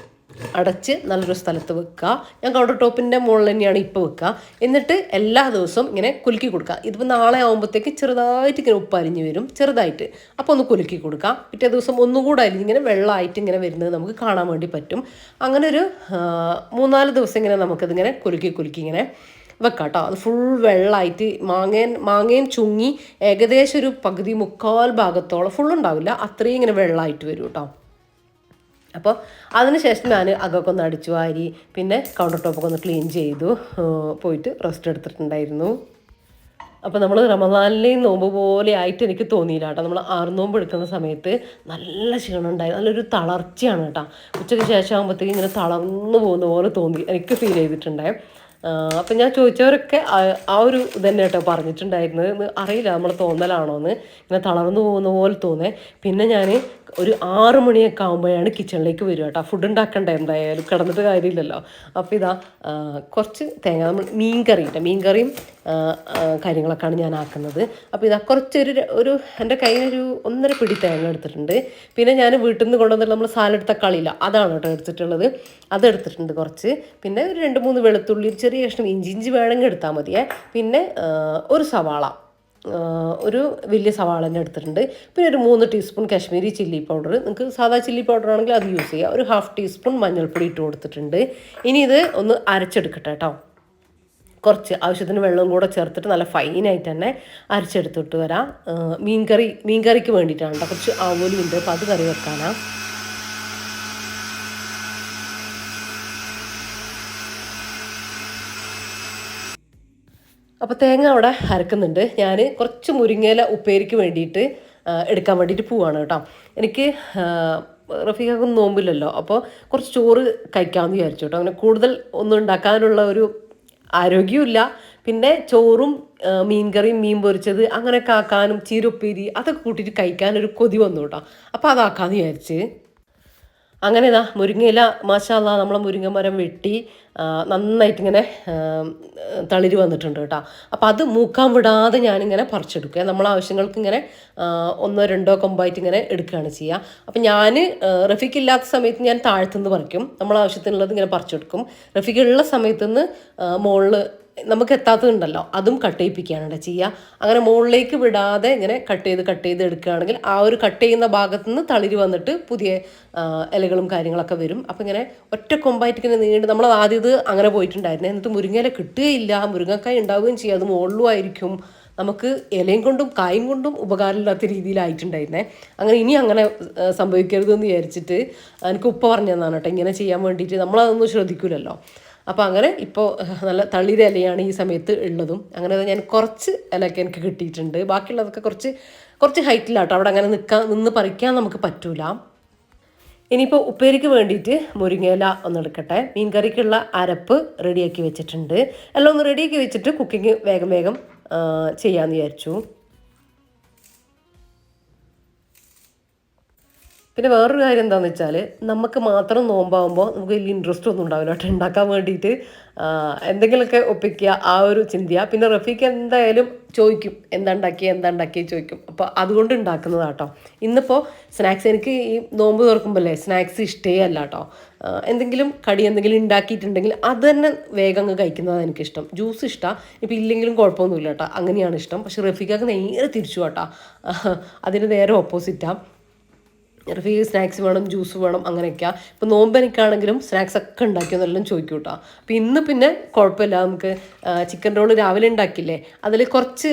അടച്ച് നല്ലൊരു സ്ഥലത്ത് വെക്കുക. ഞാൻ കൗണ്ടർ ടോപ്പിൻ്റെ മുകളിൽ തന്നെയാണ് ഇപ്പോൾ വെക്കുക. എന്നിട്ട് എല്ലാ ദിവസവും ഇങ്ങനെ കുലുക്കി കൊടുക്കുക. ഇതിപ്പോൾ നാളെ ആകുമ്പോഴത്തേക്ക് ചെറുതായിട്ട് ഇങ്ങനെ ഉപ്പ് അരിഞ്ഞ് വരും, ചെറുതായിട്ട്. അപ്പോൾ ഒന്ന് കുലുക്കി കൊടുക്കുക. പിറ്റേ ദിവസം ഒന്നുകൂടെ അരിഞ്ഞ് ഇങ്ങനെ വെള്ളമായിട്ട് ഇങ്ങനെ വരുന്നത് നമുക്ക് കാണാൻ വേണ്ടി പറ്റും. അങ്ങനെ ഒരു 3-4 ദിവസം ഇങ്ങനെ നമുക്കിതിങ്ങനെ കുലുക്കി ഇങ്ങനെ വെക്കാം കേട്ടോ. അത് ഫുൾ വെള്ളമായിട്ട് മാങ്ങയും ചുങ്ങി ഏകദേശം ഒരു പകുതി 3/4 ഭാഗത്തോളം ഫുള്ളുണ്ടാവില്ല, അത്രയും ഇങ്ങനെ വെള്ളമായിട്ട് വരും കേട്ടോ. അപ്പോൾ അതിനുശേഷം ഞാൻ അകമൊക്കെ ഒന്ന് അടിച്ചു വാരി പിന്നെ കൗണ്ടർ ടോപ്പൊക്കെ ഒന്ന് ക്ലീൻ ചെയ്തു പോയിട്ട് റെസ്റ്റ് എടുത്തിട്ടുണ്ടായിരുന്നു. അപ്പോൾ നമ്മൾ റമദാനിലെയും നോമ്പ് പോലെ ആയിട്ട് എനിക്ക് തോന്നിയില്ല കേട്ടോ. നമ്മൾ 6 നോമ്പ് എടുക്കുന്ന സമയത്ത് നല്ല ക്ഷീണം ഉണ്ടായിരുന്നു, നല്ലൊരു തളർച്ചയാണ് കേട്ടോ. ഉച്ചയ്ക്ക് ശേഷം ആകുമ്പോഴത്തേക്കും ഇങ്ങനെ തളർന്നു പോകുന്ന പോലെ തോന്നി, എനിക്ക് ഫീൽ ചെയ്തിട്ടുണ്ടേ. അപ്പം ഞാൻ ചോദിച്ചവരൊക്കെ ആ ഒരു ഇതന്നെ കേട്ടോ പറഞ്ഞിട്ടുണ്ടായിരുന്നത്. അറിയില്ല നമ്മൾ തോന്നലാണോ എന്ന്, ഇങ്ങനെ തളർന്നു പോകുന്ന പോലെ തോന്നേ. പിന്നെ ഞാൻ ഒരു 6 മണിയൊക്കെ ആകുമ്പോഴാണ് കിച്ചണിലേക്ക് വരിക കേട്ടോ. ഫുഡ് ഉണ്ടാക്കണ്ടേ, എന്തായാലും കിടന്നിട്ട് കാര്യമില്ലല്ലോ. അപ്പോൾ ഇതാ കുറച്ച് തേങ്ങ, നമ്മൾ മീൻകറിയും കാര്യങ്ങളൊക്കെയാണ് ഞാൻ ആക്കുന്നത്. അപ്പോൾ ഇതാ കുറച്ചൊരു എൻ്റെ കയ്യിലൊരു 1.5 പിടി തേങ്ങ എടുത്തിട്ടുണ്ട്. പിന്നെ ഞാൻ വീട്ടിൽ നിന്ന് കൊണ്ടുവന്നിട്ട് നമ്മൾ സാലഡ് തക്കാളിയില്ല, അതാണ് കേട്ടോ എടുത്തിട്ടുള്ളത്. അതെടുത്തിട്ടുണ്ട് കുറച്ച്. പിന്നെ ഒരു 2-3 വെളുത്തുള്ളി, ചെറിയ കഷ്ണം ഇഞ്ചി വേണമെങ്കിൽ എടുത്താൽ മതിയേ. പിന്നെ ഒരു സവാള, ഒരു വലിയ സവാള തന്നെ എടുത്തിട്ടുണ്ട്. പിന്നെ ഒരു 3 ടീസ്പൂൺ കാശ്മീരി ചില്ലി പൗഡർ, നിങ്ങൾക്ക് സാധാ ചില്ലി പൗഡർ ആണെങ്കിൽ അത് യൂസ് ചെയ്യുക. ഒരു 1/2 ടീസ്പൂൺ മഞ്ഞൾപ്പൊടി ഇട്ട് കൊടുത്തിട്ടുണ്ട്. ഇനി ഇത് ഒന്ന് അരച്ചെടുക്കട്ടെ കേട്ടോ. കുറച്ച് ആവശ്യത്തിന് വെള്ളവും കൂടെ ചേർത്തിട്ട് നല്ല ഫൈനായിട്ട് തന്നെ അരച്ചെടുത്തിട്ട് വരാം. മീൻകറിക്ക് വേണ്ടിയിട്ടാണ് കേട്ടോ. കുറച്ച് ആവോലിയുണ്ട്, അപ്പോൾ അത് കറി വെക്കാനാണ്. അപ്പോൾ തേങ്ങ അവിടെ അരക്കുന്നുണ്ട്. ഞാൻ കുറച്ച് മുരിങ്ങയില ഉപ്പേരിക്ക് വേണ്ടിയിട്ട് എടുക്കാൻ വേണ്ടിയിട്ട് പോവാണ് കേട്ടോ. എനിക്ക് റഫീഖൊന്നും നോമ്പില്ലല്ലോ, അപ്പോൾ കുറച്ച് ചോറ് കഴിക്കാമെന്ന് വിചാരിച്ചു കേട്ടോ. അങ്ങനെ കൂടുതൽ ഒന്നും ഉണ്ടാക്കാനുള്ള ഒരു ആരോഗ്യമില്ല. പിന്നെ ചോറും മീൻകറിയും മീൻ പൊരിച്ചത് അങ്ങനെയൊക്കെ ആക്കാനും ചീരുപ്പേരി അതൊക്കെ കൂട്ടിയിട്ട് കഴിക്കാനൊരു കൊതി വന്നു കേട്ടോ. അപ്പോൾ അതാക്കാമെന്ന് വിചാരിച്ച് അങ്ങനെ ഇതാ മുരിങ്ങയില മാഷാല്ലാ നമ്മളെ മുരിങ്ങ മരം വെട്ടി നന്നായിട്ടിങ്ങനെ തളിര് വന്നിട്ടുണ്ട് കേട്ടോ. അപ്പോൾ അത് മൂക്കാൻ വിടാതെ ഞാനിങ്ങനെ പറിച്ചെടുക്കുക. നമ്മളെ ആവശ്യങ്ങൾക്ക് ഇങ്ങനെ ഒന്നോ രണ്ടോ കൊമ്പായിട്ട് ഇങ്ങനെ എടുക്കുകയാണ് ചെയ്യുക. അപ്പം ഞാൻ റഫീഖ് ഇല്ലാത്ത സമയത്ത് ഞാൻ താഴത്തുനിന്ന് പറിക്കും, നമ്മളെ ആവശ്യത്തിനുള്ളത് ഇങ്ങനെ പറിച്ചെടുക്കും. റഫീഖ് ഉള്ള സമയത്തുനിന്ന് മുകളിൽ നമുക്ക് എത്താത്തതുണ്ടല്ലോ അതും കട്ട് ചെയ്യിപ്പിക്കുകയാണ് ചെയ്യുക. അങ്ങനെ മുകളിലേക്ക് വിടാതെ ഇങ്ങനെ കട്ട് ചെയ്ത് എടുക്കുകയാണെങ്കിൽ ആ ഒരു കട്ട് ചെയ്യുന്ന ഭാഗത്തു നിന്ന് തളിര് വന്നിട്ട് പുതിയ ഇലകളും കാര്യങ്ങളൊക്കെ വരും. അപ്പം ഇങ്ങനെ ഒറ്റ കൊമ്പായിട്ട് ഇങ്ങനെ നീണ്ട് നമ്മൾ ആദ്യം ഇത് അങ്ങനെ പോയിട്ടുണ്ടായിരുന്നു. എന്നിട്ട് മുരിങ്ങയില കിട്ടുകയില്ല, മുരിങ്ങക്കായ ഉണ്ടാവുകയും ചെയ്യും, അത് മുകളിലും ആയിരിക്കും. നമുക്ക് ഇലയും കൊണ്ടും കായും കൊണ്ടും ഉപകാരമില്ലാത്ത രീതിയിലായിട്ടുണ്ടായിരുന്നേ. അങ്ങനെ ഇനി അങ്ങനെ സംഭവിക്കരുതെന്ന് വിചാരിച്ചിട്ട് എനിക്ക് ഉപ്പ പറഞ്ഞു തന്നാണ് കേട്ടോ ഇങ്ങനെ ചെയ്യാൻ വേണ്ടിയിട്ട്. നമ്മളതൊന്നും ശ്രദ്ധിക്കില്ലല്ലോ. അപ്പോൾ അങ്ങനെ ഇപ്പോൾ നല്ല തളിര ഇലയാണ് ഈ സമയത്ത് ഉള്ളതും. അങ്ങനെ ഞാൻ കുറച്ച് ഇലയൊക്കെ എനിക്ക് കിട്ടിയിട്ടുണ്ട്. ബാക്കിയുള്ളതൊക്കെ കുറച്ച് ഹൈറ്റിലാട്ടോ, അവിടെ അങ്ങനെ നിന്ന് പറിക്കാൻ നമുക്ക് പറ്റൂല. ഇനിയിപ്പോൾ ഉപ്പേരിക്ക് വേണ്ടിയിട്ട് മുരിങ്ങയില ഒന്ന് എടുക്കട്ടെ. മീൻ കറിക്കുള്ള അരപ്പ് റെഡിയാക്കി വെച്ചിട്ടുണ്ട്. എല്ലാം ഒന്ന് റെഡിയാക്കി വെച്ചിട്ട് കുക്കിംഗ് വേഗം ചെയ്യാമെന്ന് വിചാരിച്ചു. പിന്നെ വേറൊരു കാര്യം എന്താണെന്ന് വെച്ചാൽ നമുക്ക് മാത്രം നോമ്പാകുമ്പോൾ നമുക്ക് വലിയ ഇൻട്രസ്റ്റ് ഒന്നും ഉണ്ടാവില്ല കേട്ടോ ഉണ്ടാക്കാൻ വേണ്ടിയിട്ട്. എന്തെങ്കിലുമൊക്കെ ഒപ്പിക്കുക ആ ഒരു ചിന്തയാ. പിന്നെ റഫീഖ് എന്തായാലും ചോദിക്കും എന്താ ഉണ്ടാക്കി ചോദിക്കും. അപ്പോൾ അതുകൊണ്ട് ഉണ്ടാക്കുന്നതാട്ടോ. ഇന്നിപ്പോൾ സ്നാക്സ് എനിക്ക് ഈ നോമ്പ് തുറക്കുമ്പോഴല്ലേ സ്നാക്സ് ഇഷ്ടേ അല്ല കേട്ടോ. എന്തെങ്കിലും എന്തെങ്കിലും ഉണ്ടാക്കിയിട്ടുണ്ടെങ്കിൽ അത് തന്നെ വേഗം അങ്ങ് കഴിക്കുന്നതാണ് എനിക്കിഷ്ടം. ജ്യൂസ് ഇഷ്ടമാണ്, ഇപ്പോൾ ഇല്ലെങ്കിലും കുഴപ്പമൊന്നുമില്ല കേട്ടോ, അങ്ങനെയാണ് ഇഷ്ടം. പക്ഷെ റഫീഖൊക്കെ നേരെ തിരിച്ചു കേട്ടോ, അതിന് നേരെ ഓപ്പോസിറ്റാണ്. റഫീഖ് സ്നാക്സ് വേണം, ജ്യൂസ് വേണം, അങ്ങനെയൊക്കെയാണ്. ഇപ്പോൾ നോമ്പെനിക്കാണെങ്കിലും സ്നാക്സ് ഒക്കെ ഉണ്ടാക്കിയെന്നെല്ലാം ചോദിക്കും കേട്ടോ. അപ്പോൾ ഇന്ന് പിന്നെ കുഴപ്പമില്ല, നമുക്ക് ചിക്കൻ റോൾ രാവിലെ ഉണ്ടാക്കിയില്ലേ അതിൽ കുറച്ച്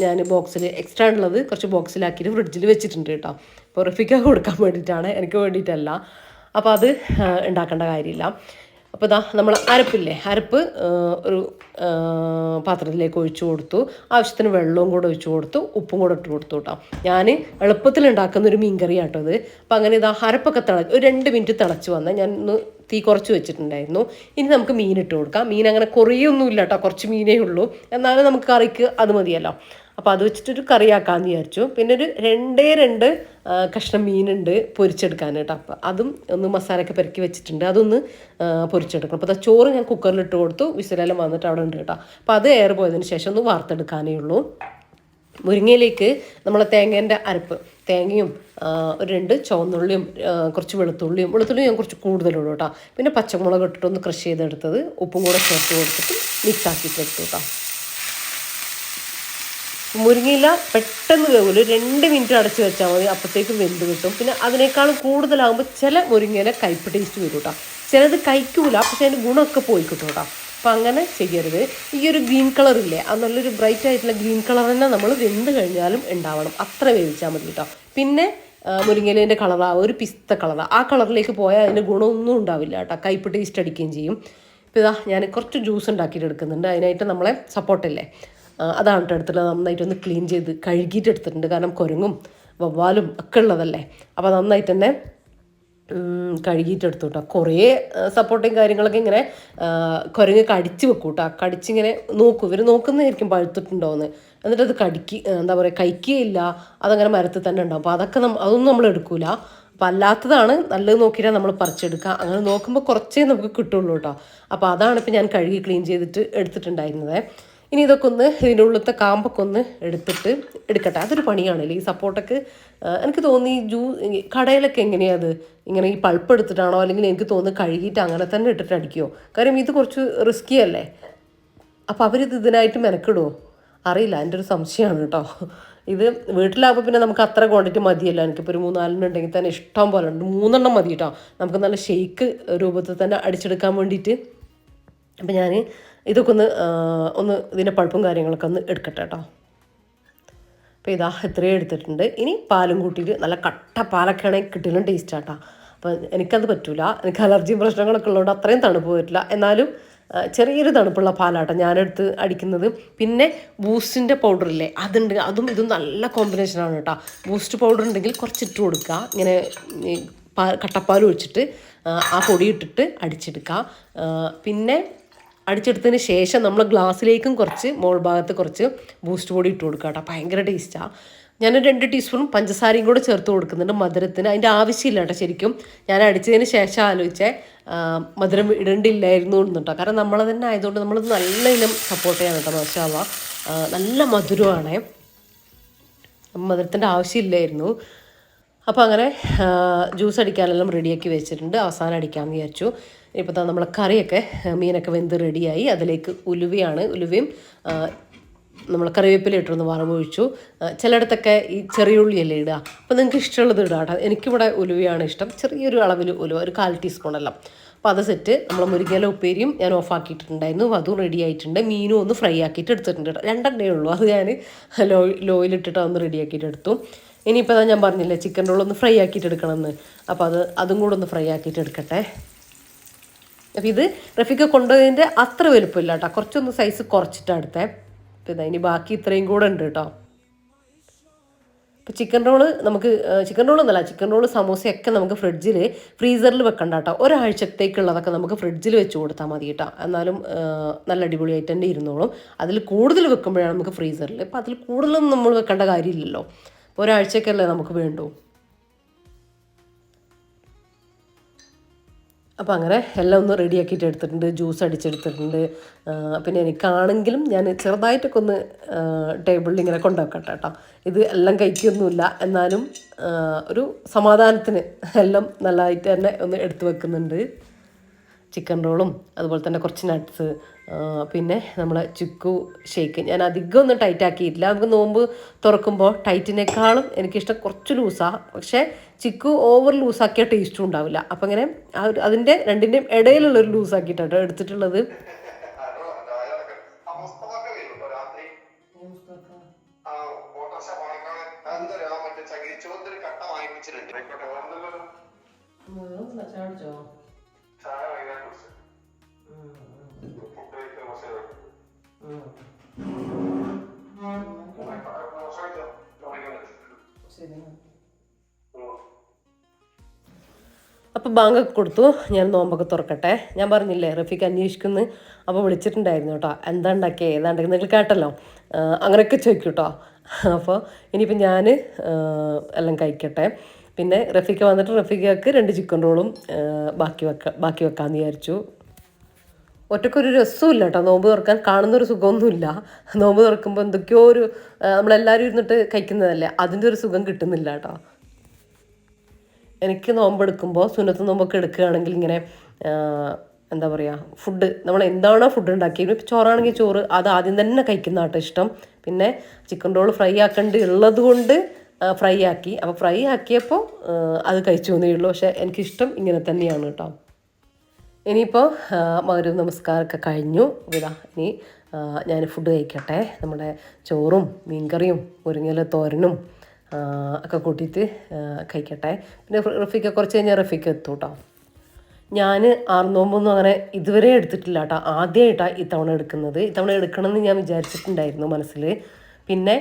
ഞാൻ ബോക്സിൽ എക്സ്ട്രാ ഉള്ളത് കുറച്ച് ബോക്സിലാക്കിയിട്ട് ഫ്രിഡ്ജിൽ വെച്ചിട്ടുണ്ട് കേട്ടോ. അപ്പോൾ റഫീഖ് കൊടുക്കാൻ വേണ്ടിയിട്ടാണ്, എനിക്ക് വേണ്ടിയിട്ടല്ല. അപ്പോൾ അത് ഉണ്ടാക്കേണ്ട കാര്യമില്ല. അപ്പോൾ ഇതാ നമ്മൾ അരപ്പ് ഒരു പാത്രത്തിലേക്ക് ഒഴിച്ചു കൊടുത്തു. ആവശ്യത്തിന് വെള്ളവും കൂടെ ഒഴിച്ചു കൊടുത്തു, ഉപ്പും കൂടെ ഇട്ട് കൊടുത്തു കേട്ടോ. ഞാൻ എളുപ്പത്തിൽ ഉണ്ടാക്കുന്ന ഒരു മീൻകറി ആട്ടോ ഇത്. അപ്പോൾ അങ്ങനെ ഇതാ അരപ്പൊക്കെ ഒരു 2 മിനിറ്റ് തിളച്ച് വന്നാൽ ഞാൻ ഒന്ന് തീ കുറച്ച് വെച്ചിട്ടുണ്ടായിരുന്നു. ഇനി നമുക്ക് മീൻ ഇട്ട് കൊടുക്കാം. മീൻ അങ്ങനെ കുറേയൊന്നുമില്ല കേട്ടോ, കുറച്ച് മീനേ ഉള്ളൂ, എന്നാലും നമുക്ക് കറിക്ക് അത് മതിയല്ലോ. അപ്പോൾ അത് വെച്ചിട്ടൊരു കറിയാക്കാമെന്ന് വിചാരിച്ചു. പിന്നെ ഒരു 2 കഷ്ണം മീനുണ്ട് പൊരിച്ചെടുക്കാൻ കേട്ടോ. അപ്പോൾ അതും ഒന്ന് മസാലയൊക്കെ പെരക്കി വെച്ചിട്ടുണ്ട്, അതൊന്ന് പൊരിച്ചെടുക്കണം. അപ്പോൾ ചോറ് ഞാൻ കുക്കറിലിട്ട് കൊടുത്തു, വിസിലെല്ലാം വന്നിട്ട് അവിടെ ഉണ്ട് കേട്ടോ. അപ്പോൾ അത് എയർ പോയതിന് ശേഷം ഒന്ന് വാർത്തെടുക്കാനേ ഉള്ളൂ. മുരിങ്ങയിലേക്ക് നമ്മളെ തേങ്ങേൻ്റെ അരപ്പ്, തേങ്ങയും ഒരു 2 ചുവന്നുള്ളിയും കുറച്ച് വെളുത്തുള്ളി ഞാൻ കുറച്ച് കൂടുതലുള്ളൂ കേട്ടോ. പിന്നെ പച്ചമുളക് ഇട്ടിട്ടൊന്ന് ക്രഷ് ചെയ്തെടുത്തത്, ഉപ്പും കൂടെ ചേർത്ത് കൊടുത്തിട്ട് മിക്സ് ആക്കിയിട്ട് എടുത്തു കേട്ടോ. മുരിങ്ങയില പെട്ടെന്ന് വേവില്ല, 2 മിനിറ്റ് അടച്ച് വെച്ചാൽ മതി, അപ്പോഴത്തേക്കും വെന്ത് കിട്ടും. പിന്നെ അതിനേക്കാളും കൂടുതലാകുമ്പോൾ ചില മുരിങ്ങയില കയ്പ്പ് ടേസ്റ്റ് വരും കേട്ടോ, ചിലത് കഴിക്കൂല, പക്ഷെ അതിൻ്റെ ഗുണമൊക്കെ പോയി കിട്ടും കേട്ടോ. അപ്പോൾ അങ്ങനെ ചെയ്യരുത്. ഈ ഒരു ഗ്രീൻ കളറില്ലേ, അത് നല്ലൊരു ബ്രൈറ്റ് ആയിട്ടുള്ള ഗ്രീൻ കളർ തന്നെ നമ്മൾ വെന്ത് കഴിഞ്ഞാലും ഉണ്ടാവണം, അത്ര വേവിച്ചാൽ മതി കേട്ടോ. പിന്നെ മുരിങ്ങയിലേൻ്റെ കളറാണ് ഒരു പിസ്ത കളറാണ്, ആ കളറിലേക്ക് പോയാൽ അതിൻ്റെ ഗുണമൊന്നും ഉണ്ടാവില്ല കേട്ടോ, കയ്പ്പ് ടേസ്റ്റ് അടിക്കുകയും ചെയ്യും. ഇപ്പോൾ ഇതാ ഞാൻ കുറച്ച് ജ്യൂസ് ഉണ്ടാക്കിയിട്ട് എടുക്കുന്നുണ്ട്. അതിനായിട്ട് നമ്മളെ സപ്പോർട്ടില്ലേ അതാണ് കേട്ടോ എടുത്തിട്ടുള്ളത്. നന്നായിട്ടൊന്ന് ക്ലീൻ ചെയ്ത് കഴുകിയിട്ട് എടുത്തിട്ടുണ്ട്, കാരണം കുരങ്ങും വവ്വാലും ഒക്കെ ഉള്ളതല്ലേ. അപ്പോൾ നന്നായിട്ട് തന്നെ കഴുകിയിട്ടെടുത്തു കേട്ടോ. കുറേ സപ്പോർട്ടും കാര്യങ്ങളൊക്കെ ഇങ്ങനെ കുരങ്ങ് കടിച്ച് വെക്കും കേട്ടോ, കടിച്ചിങ്ങനെ നോക്കും, ഇവർ നോക്കുന്നതായിരിക്കും പഴുത്തിട്ടുണ്ടോയെന്ന്. എന്നിട്ട് അത് എന്താ പറയുക കഴിക്കുകയില്ല, അതങ്ങനെ മരത്തിൽ തന്നെ ഉണ്ടാവും. അപ്പോൾ അതൊന്നും നമ്മൾ എടുക്കൂല. അപ്പോൾ അല്ലാത്തതാണ് നല്ലത് നോക്കിയിട്ടാണ് നമ്മൾ പറിച്ചെടുക്കുക. അങ്ങനെ നോക്കുമ്പോൾ കുറച്ചേ നമുക്ക് കിട്ടുള്ളൂ കേട്ടോ. അപ്പോൾ അതാണ് ഇപ്പോൾ ഞാൻ കഴുകി ക്ലീൻ ചെയ്തിട്ട് എടുത്തിട്ടുണ്ടായിരുന്നത്. ഇനി ഇതൊക്കെ ഒന്ന് ഇതിൻ്റെ ഉള്ളിലത്തെ കാമ്പൊക്കെ ഒന്ന് എടുക്കട്ടെ. അതൊരു പണിയാണല്ലേ ഈ സപ്പോർട്ടൊക്കെ. എനിക്ക് തോന്നി കടയിലൊക്കെ എങ്ങനെയാണ് അത് ഇങ്ങനെ ഈ പൾപ്പ് എടുത്തിട്ടാണോ, അല്ലെങ്കിൽ എനിക്ക് തോന്നുന്നു കഴുകിയിട്ട് അങ്ങനെ തന്നെ ഇട്ടിട്ട് അടിക്കുമോ, കാര്യം ഇത് കുറച്ച് റിസ്കി അല്ലേ. അപ്പോൾ അവരിത് ഇതിനായിട്ട് മെനക്കിടുമോ അറിയില്ല, എൻ്റെ ഒരു സംശയമാണ് കേട്ടോ. ഇത് വീട്ടിലാകുമ്പോൾ പിന്നെ നമുക്ക് അത്ര ക്വാണ്ടിറ്റി മതിയല്ലോ, എനിക്കിപ്പോൾ ഒരു 3-4 ഉണ്ടെങ്കിൽ തന്നെ ഇഷ്ടം പോലെ ഉണ്ട്. 3 മതി കേട്ടോ, നമുക്ക് നല്ല ഷെയ്ക്ക് രൂപത്തിൽ തന്നെ അടിച്ചെടുക്കാൻ വേണ്ടിയിട്ട്. അപ്പം ഞാൻ ഇതൊക്കെ ഒന്ന് ഇതിൻ്റെ പൾപ്പും കാര്യങ്ങളൊക്കെ ഒന്ന് എടുക്കട്ടെ കേട്ടോ. അപ്പോൾ ഇതാ ഇത്രയും എടുത്തിട്ടുണ്ട്. ഇനി പാലും കൂട്ടിയിട്ട് നല്ല കട്ട പാലൊക്കെ ആണെങ്കിൽ കിട്ടിയാലും ടേസ്റ്റ് ആട്ടോ. അപ്പോൾ എനിക്കത് പറ്റൂല, എനിക്ക് അലർജി പ്രശ്നങ്ങളൊക്കെ ഉള്ളതുകൊണ്ട് അത്രയും തണുപ്പ് പറ്റില്ല. എന്നാലും ചെറിയൊരു തണുപ്പുള്ള പാലാട്ടോ ഞാനെടുത്ത് അടിക്കുന്നത്. പിന്നെ ബൂസ്റ്റിൻ്റെ പൗഡറില്ലേ അതുണ്ട്, അതും ഇതും നല്ല കോമ്പിനേഷനാണ് കേട്ടോ. ബൂസ്റ്റ് പൗഡർ ഉണ്ടെങ്കിൽ കുറച്ചിട്ട് കൊടുക്കുക, ഇങ്ങനെ കട്ടപ്പാൽ ഒഴിച്ചിട്ട് ആ പൊടി ഇട്ടിട്ട് അടിച്ചെടുക്കുക. പിന്നെ അടിച്ചെടുത്തതിന് ശേഷം നമ്മൾ ഗ്ലാസ്സിലേക്കും കുറച്ച് മോൾ ഭാഗത്ത് കുറച്ച് ബൂസ്റ്റ് പൊടി ഇട്ട് കൊടുക്കുക കേട്ടോ, ഭയങ്കര ടേസ്റ്റാണ്. ഞാൻ 2 ടീസ്പൂൺ പഞ്ചസാരയും കൂടെ ചേർത്ത് കൊടുക്കുന്നുണ്ട് മധുരത്തിന്. അതിൻ്റെ ആവശ്യമില്ല കേട്ടോ. ശരിക്കും ഞാൻ അടിച്ചതിന് ശേഷം ആലോചിച്ചേ മധുരം ഇടണ്ടില്ലായിരുന്നു എന്നുണ്ടോ. കാരണം നമ്മൾ തന്നെ ആയതുകൊണ്ട് നമ്മൾ നല്ല ഇനം സപ്പോർട്ട് ചെയ്യാൻ കേട്ടോ. മാഷാ അല്ലാ നല്ല മധുരമാണേ. മധുരത്തിൻ്റെ ആവശ്യമില്ലായിരുന്നു. അപ്പോൾ അങ്ങനെ ജ്യൂസ് അടിക്കാനെല്ലാം റെഡിയാക്കി വെച്ചിട്ടുണ്ട്. അവസാനം അടിക്കാമെന്ന് വിചാരിച്ചു. ഇപ്പോൾ നമ്മളെ കറിയൊക്കെ മീനൊക്കെ വെന്ത് റെഡിയായി. അതിലേക്ക് ഉലുവയും നമ്മൾ കറിവേപ്പില ഇട്ടൊന്ന് വറവൊഴിച്ചു. ചിലയിടത്തൊക്കെ ഈ ചെറിയ ഉള്ളിയല്ലേ ഇടുക. അപ്പോൾ നിങ്ങൾക്ക് ഇഷ്ടമുള്ളത് ഇടുക കേട്ടോ. എനിക്കിവിടെ ഉലുവയാണ് ഇഷ്ടം. ചെറിയൊരു അളവിൽ ഉലുവ, ഒരു 1/4 ടീസ്പൂണെല്ലാം. അപ്പോൾ അത് സെറ്റ്. നമ്മൾ മുരിങ്ങയില ഉപ്പേരിയും ഞാൻ ഓഫാക്കിയിട്ടുണ്ടായിരുന്നു. അതും റെഡി ആയിട്ടുണ്ട്. മീനും ഒന്ന് ഫ്രൈ ആക്കിയിട്ട് എടുത്തിട്ടുണ്ട് കേട്ടോ. 2 ഉള്ളൂ. അത് ഞാൻ ലോയിലിട്ടിട്ട് ഒന്ന് റെഡിയാക്കിയിട്ട് എടുത്തു. ഇനിയിപ്പോൾ ഞാൻ പറഞ്ഞില്ലേ ചിക്കൻ റോളൊന്ന് ഫ്രൈ ആക്കിയിട്ട് എടുക്കണമെന്ന്. അപ്പോൾ അതും കൂടെ ഒന്ന് ഫ്രൈ ആക്കിയിട്ട് എടുക്കട്ടെ. അപ്പോൾ ഇത് റഫീഖ കൊണ്ടുപോയതിൻ്റെ അത്ര വലുപ്പമില്ല കേട്ടോ. കുറച്ചൊന്ന് സൈസ് കുറച്ചിട്ടാണ് എടുത്തേ. പിന്നെ ഇനി ബാക്കി ഇത്രയും കൂടെ ഉണ്ട് കേട്ടോ. ഇപ്പോൾ ചിക്കൻ റോള് സമൂസയൊക്കെ നമുക്ക് ഫ്രീസറിൽ വെക്കണ്ട കേട്ടോ. ഒരാഴ്ചത്തേക്കുള്ളതൊക്കെ നമുക്ക് ഫ്രിഡ്ജിൽ വെച്ച് കൊടുത്താൽ മതി കേട്ടോ. എന്നാലും നല്ല അടിപൊളിയായിട്ട് തന്നെ ഇരുന്നോളും. അതിൽ കൂടുതൽ വെക്കുമ്പോഴാണ് നമുക്ക് ഫ്രീസറിൽ. അപ്പോൾ അതിൽ കൂടുതലൊന്നും നമ്മൾ വെക്കേണ്ട കാര്യമില്ലല്ലോ. ഒരാഴ്ചക്കല്ലേ നമുക്ക് വേണ്ടൂ. അപ്പോൾ അങ്ങനെ എല്ലാം ഒന്ന് റെഡിയാക്കിയിട്ട് എടുത്തിട്ടുണ്ട്. ജ്യൂസ് അടിച്ചെടുത്തിട്ടുണ്ട്. പിന്നെ എനിക്കാണെങ്കിലും ഞാൻ ചെറുതായിട്ടൊക്കെ ഒന്ന് ടേബിളിൽ ഇങ്ങനെ കൊണ്ടുവെക്കട്ടെ കേട്ടോ. ഇത് എല്ലാം കഴിക്കൊന്നുമില്ല, എന്നാലും ഒരു സമാധാനത്തിന് എല്ലാം നല്ലതായിട്ട് തന്നെ ഒന്ന് എടുത്തു വെക്കുന്നുണ്ട്. ചിക്കൻ റോളും അതുപോലെ തന്നെ കുറച്ച് നട്ട്സ്, പിന്നെ നമ്മളെ ചിക്കു ഷേക്ക്. ഞാൻ അധികം ഒന്നും ടൈറ്റ് ആക്കിയിട്ടില്ല. നമുക്ക് നോമ്പ് തുറക്കുമ്പോൾ ടൈറ്റിനേക്കാളും എനിക്കിഷ്ടം കുറച്ച് ലൂസാണ്. പക്ഷേ ചിക്കു ഓവർ ലൂസാക്കിയ ടേസ്റ്റും ഉണ്ടാവില്ല. അപ്പം ഇങ്ങനെ അതിൻ്റെ രണ്ടിൻ്റെയും ഇടയിലുള്ളൊരു ലൂസാക്കിയിട്ടാണ് എടുത്തിട്ടുള്ളത്. അപ്പോൾ ബാങ്കൊക്കെ കൊടുത്തു. ഞാൻ നോമ്പൊക്കെ തുറക്കട്ടെ. ഞാൻ പറഞ്ഞില്ലേ റഫീഖ് അന്വേഷിക്കുന്നു. അപ്പോൾ വിളിച്ചിട്ടുണ്ടായിരുന്നു കേട്ടോ. എന്താ ഉണ്ടാക്കിയത് ഏതാണ്ടെങ്കിൽ നിങ്ങൾ കേട്ടല്ലോ. അങ്ങനെയൊക്കെ ചോദിക്കും കേട്ടോ. അപ്പോൾ ഇനിയിപ്പോൾ ഞാൻ എല്ലാം കഴിക്കട്ടെ. പിന്നെ റഫീഖ വന്നിട്ട് റഫീഖക്ക് 2 ചിക്കൻ റോളും ബാക്കി വെക്കാമെന്ന് വിചാരിച്ചു. ഒറ്റക്കൊരു രസമില്ല കേട്ടോ നോമ്പ് തുറക്കാൻ. കാണുന്നൊരു സുഖമൊന്നുമില്ല. നോമ്പ് തുറക്കുമ്പോൾ എന്തൊക്കെയോ നമ്മളെല്ലാവരും ഇരുന്നിട്ട് കഴിക്കുന്നതല്ലേ, അതിൻ്റെ ഒരു സുഖം കിട്ടുന്നില്ല കേട്ടോ. എനിക്ക് നോമ്പെടുക്കുമ്പോൾ സുന്നത്ത് നോമ്പൊക്കെ എടുക്കുകയാണെങ്കിൽ ഇങ്ങനെ എന്താ പറയുക, ഫുഡ് നമ്മൾ എന്താണോ ഫുഡ് ഉണ്ടാക്കിയത്, ഇപ്പോൾ ചോറാണെങ്കിൽ ചോറ് അത് ആദ്യം തന്നെ കഴിക്കുന്ന കേട്ടോ ഇഷ്ടം. പിന്നെ ചിക്കൻ റോൾ ഫ്രൈ ആക്കേണ്ടി ഉള്ളത് കൊണ്ട് ഫ്രൈ ആക്കി. അപ്പോൾ ഫ്രൈ ആക്കിയപ്പോൾ അത് കഴിച്ചു എന്നേ ഉള്ളൂ. പക്ഷേ എനിക്കിഷ്ടം ഇങ്ങനെ തന്നെയാണ് കേട്ടോ. ഇനിയിപ്പോൾ മഗ്‌രിബ് നമസ്കാരമൊക്കെ കഴിഞ്ഞു. ഇനി ഞാൻ ഫുഡ് കഴിക്കട്ടെ. നമ്മുടെ ചോറും മീൻകറിയും മുരിങ്ങയില തോരനും ഒക്കെ കൂട്ടിയിട്ട് കഴിക്കട്ടെ. പിന്നെ റഫീഖ കുറച്ച് കഴിഞ്ഞാൽ റഫീഖ എത്തും കേട്ടോ. ഞാൻ 6 നോമ്പൊന്നും അങ്ങനെ ഇതുവരെ എടുത്തിട്ടില്ല കേട്ടോ. ആദ്യമായിട്ടാണ് ഇത്തവണ എടുക്കുന്നത്. ഇത്തവണ എടുക്കണമെന്ന് ഞാൻ വിചാരിച്ചിട്ടുണ്ടായിരുന്നു മനസ്സിൽ. പിന്നെ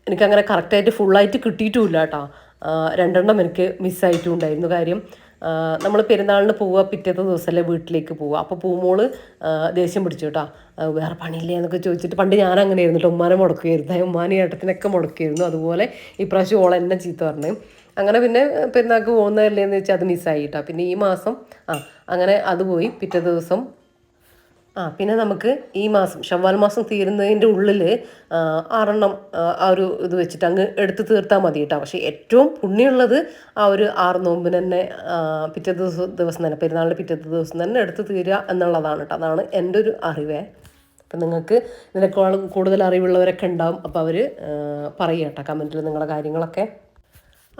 എനിക്കങ്ങനെ കറക്റ്റായിട്ട് ഫുള്ളായിട്ട് കിട്ടിയിട്ടുമില്ല കേട്ടോ. 2 എണ്ണം എനിക്ക് മിസ്സായിട്ടും ഉണ്ടായിരുന്നു. കാര്യം നമ്മൾ പെരുന്നാളിന് പോവുക, പിറ്റേത്തെ ദിവസമല്ലേ വീട്ടിലേക്ക് പോവുക. അപ്പോൾ പൂമോള് ദേഷ്യം പിടിച്ചു കേട്ടോ. വേറെ പണിയില്ലേ എന്നൊക്കെ ചോദിച്ചിട്ട്. പണ്ട് ഞാൻ അങ്ങനെ ആയിരുന്നു കേട്ടോ. ഉമ്മാനെ മുടക്കുമായിരുന്നു, ഉമ്മാനെ ഏട്ടത്തിനൊക്കെ മുടക്കുമായിരുന്നു. അതുപോലെ ഇപ്രാവശ്യം ഓൾ എന്നെ ചീത്ത പറഞ്ഞു. അങ്ങനെ പിന്നെ പെരുന്നാൾക്ക് പോകുന്നതല്ലേ എന്ന് വെച്ചാൽ അത് മിസ്സായി കേട്ടോ. പിന്നെ ഈ മാസം അങ്ങനെ അത് പോയി. പിറ്റേ ദിവസം പിന്നെ നമുക്ക് ഈ മാസം ശവ്വാൽ മാസം തീരുന്നതിൻ്റെ ഉള്ളിൽ 6 എണ്ണം ആ ഒരു ഇത് വെച്ചിട്ട് അങ്ങ് എടുത്ത് തീർത്താൽ മതി കേട്ടോ. പക്ഷേ ഏറ്റവും പുണ്യമുള്ളത് ആ ഒരു 6 നോമ്പിന് തന്നെ പിറ്റേ ദിവസം തന്നെ, പെരുന്നാളിൻ്റെ പിറ്റത്തെ ദിവസം തന്നെ എടുത്ത് തീരുക എന്നുള്ളതാണ് കേട്ടോ. അതാണ് എൻ്റെ ഒരു അറിവേ. അപ്പം നിങ്ങൾക്ക് ഇതിനേക്കാളും കൂടുതൽ അറിവുള്ളവരൊക്കെ ഉണ്ടാവും. അപ്പോൾ അവർ പറയുക കേട്ടോ കമൻറ്റിൽ നിങ്ങളുടെ കാര്യങ്ങളൊക്കെ.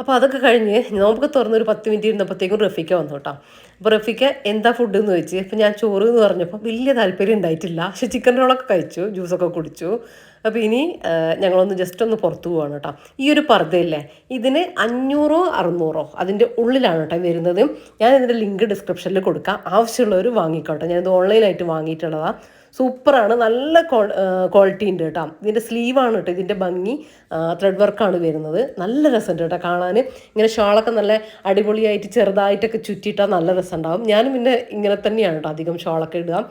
അപ്പോൾ അതൊക്കെ കഴിഞ്ഞ് നോമ്പൊക്കെ തുറന്നൊരു 10 മിനിറ്റ് ഇരുന്നപ്പോഴത്തേക്കും റഫീഖ വന്നു കേട്ടോ. അപ്പോൾ റഫീഖ എന്താ ഫുഡ് എന്ന് ചോദിച്ചു. അപ്പോൾ ഞാൻ ചോറ് എന്ന് പറഞ്ഞപ്പോൾ വലിയ താല്പര്യം ഉണ്ടായിട്ടില്ല. പക്ഷേ ചിക്കൻ റോളൊക്കെ കഴിച്ചു, ജ്യൂസൊക്കെ കുടിച്ചു. അപ്പോൾ ഇനി ഞങ്ങളൊന്ന് ജസ്റ്റ് ഒന്ന് പുറത്ത് പോവാണ് കേട്ടോ. ഈ ഒരു പർദ്ദയില്ലേ, ഇതിന് 500 600 അതിൻ്റെ ഉള്ളിലാണ് കേട്ടോ വരുന്നത്. ഞാൻ ഇതിൻ്റെ ലിങ്ക് ഡിസ്ക്രിപ്ഷനിൽ കൊടുക്കാം. ആവശ്യമുള്ളവർ വാങ്ങിക്കോട്ടെ. ഞാനിത് ഓൺലൈനായിട്ട് വാങ്ങിയിട്ടുള്ളതാണ്. സൂപ്പറാണ്, നല്ല ക്വാളിറ്റി ഉണ്ട് കേട്ടോ. ഇതിൻ്റെ സ്ലീവാണ് കേട്ടോ ഇതിൻ്റെ ഭംഗി. ത്രെഡ് വർക്കാണ് വരുന്നത്. നല്ല രസമുണ്ട് കേട്ടോ കാണാൻ. ഇങ്ങനെ ഷാളൊക്കെ നല്ല അടിപൊളിയായിട്ട് ചെറുതായിട്ടൊക്കെ ചുറ്റിയിട്ടാൽ നല്ല രസമുണ്ടാകും. ഞാനും പിന്നെ ഇങ്ങനെ തന്നെയാണ് കേട്ടോ അധികം ഷാളൊക്കെ ഇടുക.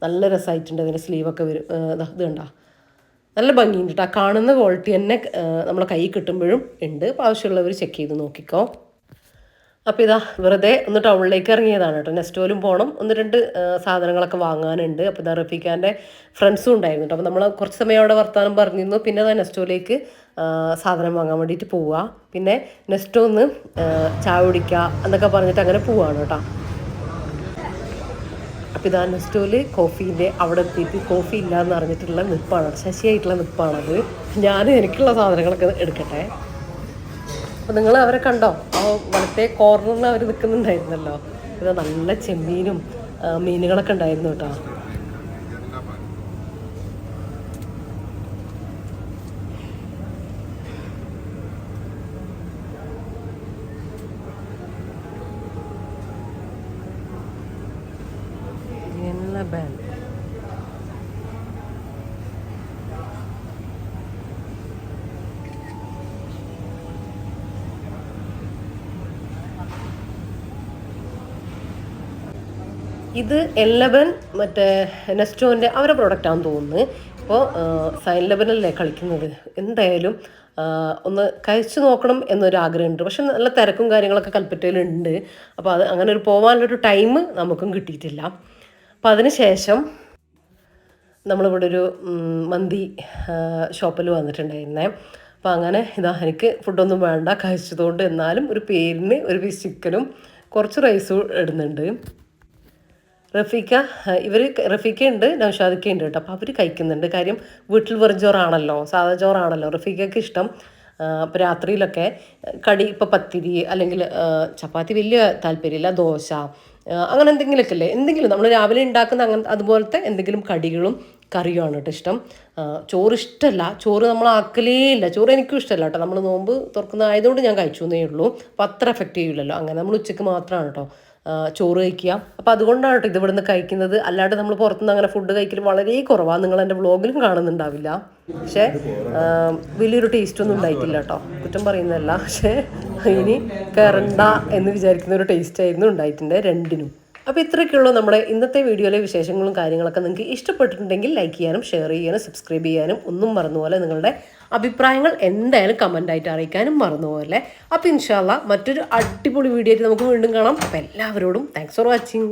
നല്ല രസമായിട്ടുണ്ട്. ഇതിൻ്റെ സ്ലീവൊക്കെ വരും. ഇത് കണ്ടോ, നല്ല ഭംഗിയുണ്ട് കേട്ടോ. കാണുന്ന ക്വാളിറ്റി തന്നെ നമ്മളെ കൈ കിട്ടുമ്പോഴും ഉണ്ട്. അപ്പോൾ ആവശ്യമുള്ളവർ ചെക്ക് ചെയ്ത് നോക്കിക്കോ. അപ്പോൾ ഇതാ വെറുതെ ഒന്ന് ടൗണിലേക്ക് ഇറങ്ങിയതാണ് കേട്ടോ. നെസ്റ്റോയിലും പോകണം, 1-2 സാധനങ്ങളൊക്കെ വാങ്ങാനുണ്ട്. അപ്പോൾ ഇതാ റഫീഖാൻ്റെ ഫ്രണ്ട്സും ഉണ്ടായിരുന്നു കേട്ടോ. അപ്പോൾ നമ്മൾ കുറച്ച് സമയം അവിടെ വർത്താനം പറഞ്ഞിരുന്നു. പിന്നെ അതാ നെസ്റ്റോയിലേക്ക് സാധനം വാങ്ങാൻ വേണ്ടിയിട്ട് പോവുക. പിന്നെ നെസ്റ്റോ ഒന്ന് ചായ കുടിക്കുക എന്നൊക്കെ പറഞ്ഞിട്ട് അങ്ങനെ പോവുകയാണ് കേട്ടോ. അപ്പോൾ ഇതാ നെസ്റ്റോയിൽ കോഫീൻ്റെ അവിടെ എത്തിയിട്ട് കോഫി ഇല്ലയെന്ന് അറിഞ്ഞിട്ടുള്ള നിപ്പാണ്, ശശിയായിട്ടുള്ള നിപ്പാണത്. ഞാൻ എനിക്കുള്ള സാധനങ്ങളൊക്കെ എടുക്കട്ടെ. അപ്പോൾ നിങ്ങൾ അവരെ കണ്ടോ, ആ വലത്തെ കോർണറിൽ അവർ നിൽക്കുന്നുണ്ടായിരുന്നല്ലോ. ഇത് നല്ല ചെമ്മീനും മീനുകളൊക്കെ ഉണ്ടായിരുന്നു കേട്ടോ. ഇത് 11 മറ്റേ നെസ്റ്റോൻ്റെ അവരുടെ പ്രൊഡക്റ്റാണെന്ന് തോന്നുന്നു. ഇപ്പോൾ 11 കളിക്കുന്നത്. എന്തായാലും ഒന്ന് കഴിച്ചു നോക്കണം എന്നൊരു ആഗ്രഹമുണ്ട്. പക്ഷെ നല്ല തിരക്കും കാര്യങ്ങളൊക്കെ കൽപ്പറ്റയിലുണ്ട്. അപ്പോൾ അത് അങ്ങനെ ഒരു പോകാനുള്ളൊരു ടൈം നമുക്കും കിട്ടിയിട്ടില്ല. അപ്പോൾ അതിന് ശേഷം നമ്മളിവിടെ ഒരു മന്തി ഷോപ്പിൽ വന്നിട്ടുണ്ടായിരുന്നേ. അപ്പോൾ അങ്ങനെ ഇതാ എനിക്ക് ഫുഡൊന്നും വേണ്ട കഴിച്ചതുകൊണ്ട്, എന്നാലും ഒരു പേരിന് ഒരു പീസ് ചിക്കനും കുറച്ച് റൈസും ഇടുന്നുണ്ട്. റഫീക്ക ഉണ്ട്, നൗഷാദിക്ക ഉണ്ട് കേട്ടോ. അപ്പോൾ അവർ കഴിക്കുന്നുണ്ട്. കാര്യം വീട്ടിൽ വെറും ചോറാണല്ലോ, സാധാ ചോറാണല്ലോ റഫീക്കയ്ക്ക് ഇഷ്ടം. അപ്പോൾ രാത്രിയിലൊക്കെ കടി, ഇപ്പോൾ പത്തിരി അല്ലെങ്കിൽ ചപ്പാത്തി വലിയ താല്പര്യമില്ല, ദോശ അങ്ങനെ എന്തെങ്കിലുമൊക്കെ അല്ലേ, എന്തെങ്കിലും നമ്മൾ രാവിലെ ഉണ്ടാക്കുന്ന അങ്ങനെ അതുപോലത്തെ എന്തെങ്കിലും കടികളും കറിയുമാണ് കേട്ടോ ഇഷ്ടം. ചോറ് ഇഷ്ടമല്ല, ചോറ് നമ്മൾ ആക്കലേ ഇല്ല. ചോറ് എനിക്കും ഇഷ്ടമല്ല കേട്ടോ. നമ്മൾ നോമ്പ് തുറക്കുന്നതായതുകൊണ്ട് ഞാൻ കഴിച്ചു എന്നേ ഉള്ളൂ. അപ്പോൾ അത്ര എഫക്റ്റ് ചെയ്യില്ലല്ലോ. അങ്ങനെ നമ്മൾ ഉച്ചയ്ക്ക് മാത്രമാണ് കേട്ടോ ചോറ് കഴിക്കുക. അപ്പോൾ അതുകൊണ്ടാണ് കേട്ടോ ഇത് ഇവിടുന്ന് കഴിക്കുന്നത്. അല്ലാണ്ട് നമ്മൾ പുറത്തുനിന്ന് അങ്ങനെ ഫുഡ് കഴിക്കൽ വളരെ കുറവാണ്. നിങ്ങൾ എൻ്റെ വ്ളോഗിലും കാണുന്നുണ്ടാവില്ല. പക്ഷേ വലിയൊരു ടേസ്റ്റൊന്നും ഉണ്ടായിട്ടില്ല കേട്ടോ. കുറ്റം പറയുന്നതല്ല, പക്ഷേ ഇനി കയറണ്ട എന്ന് വിചാരിക്കുന്ന ഒരു ടേസ്റ്റ് ആയിരുന്നു ഉണ്ടായിട്ടുണ്ട് രണ്ടിനും. അപ്പോൾ ഇത്രയൊക്കെയുള്ളൂ നമ്മുടെ ഇന്നത്തെ വീഡിയോയിലെ വിശേഷങ്ങളും കാര്യങ്ങളൊക്കെ. നിങ്ങൾക്ക് ഇഷ്ടപ്പെട്ടിട്ടുണ്ടെങ്കിൽ ലൈക്ക് ചെയ്യാനും ഷെയർ ചെയ്യാനും സബ്സ്ക്രൈബ് ചെയ്യാനും ഒന്നും മറന്നുപോലെ നിങ്ങളുടെ അഭിപ്രായങ്ങൾ എന്തായാലും കമൻ്റായിട്ട് അറിയിക്കാനും മറന്നുപോലെ. അപ്പോൾ ഇൻഷാ അല്ലാഹ് മറ്റൊരു അടിപൊളി വീഡിയോ ആയിട്ട് നമുക്ക് വീണ്ടും കാണാം. അപ്പോൾ എല്ലാവരോടും താങ്ക്സ് ഫോർ വാച്ചിങ്.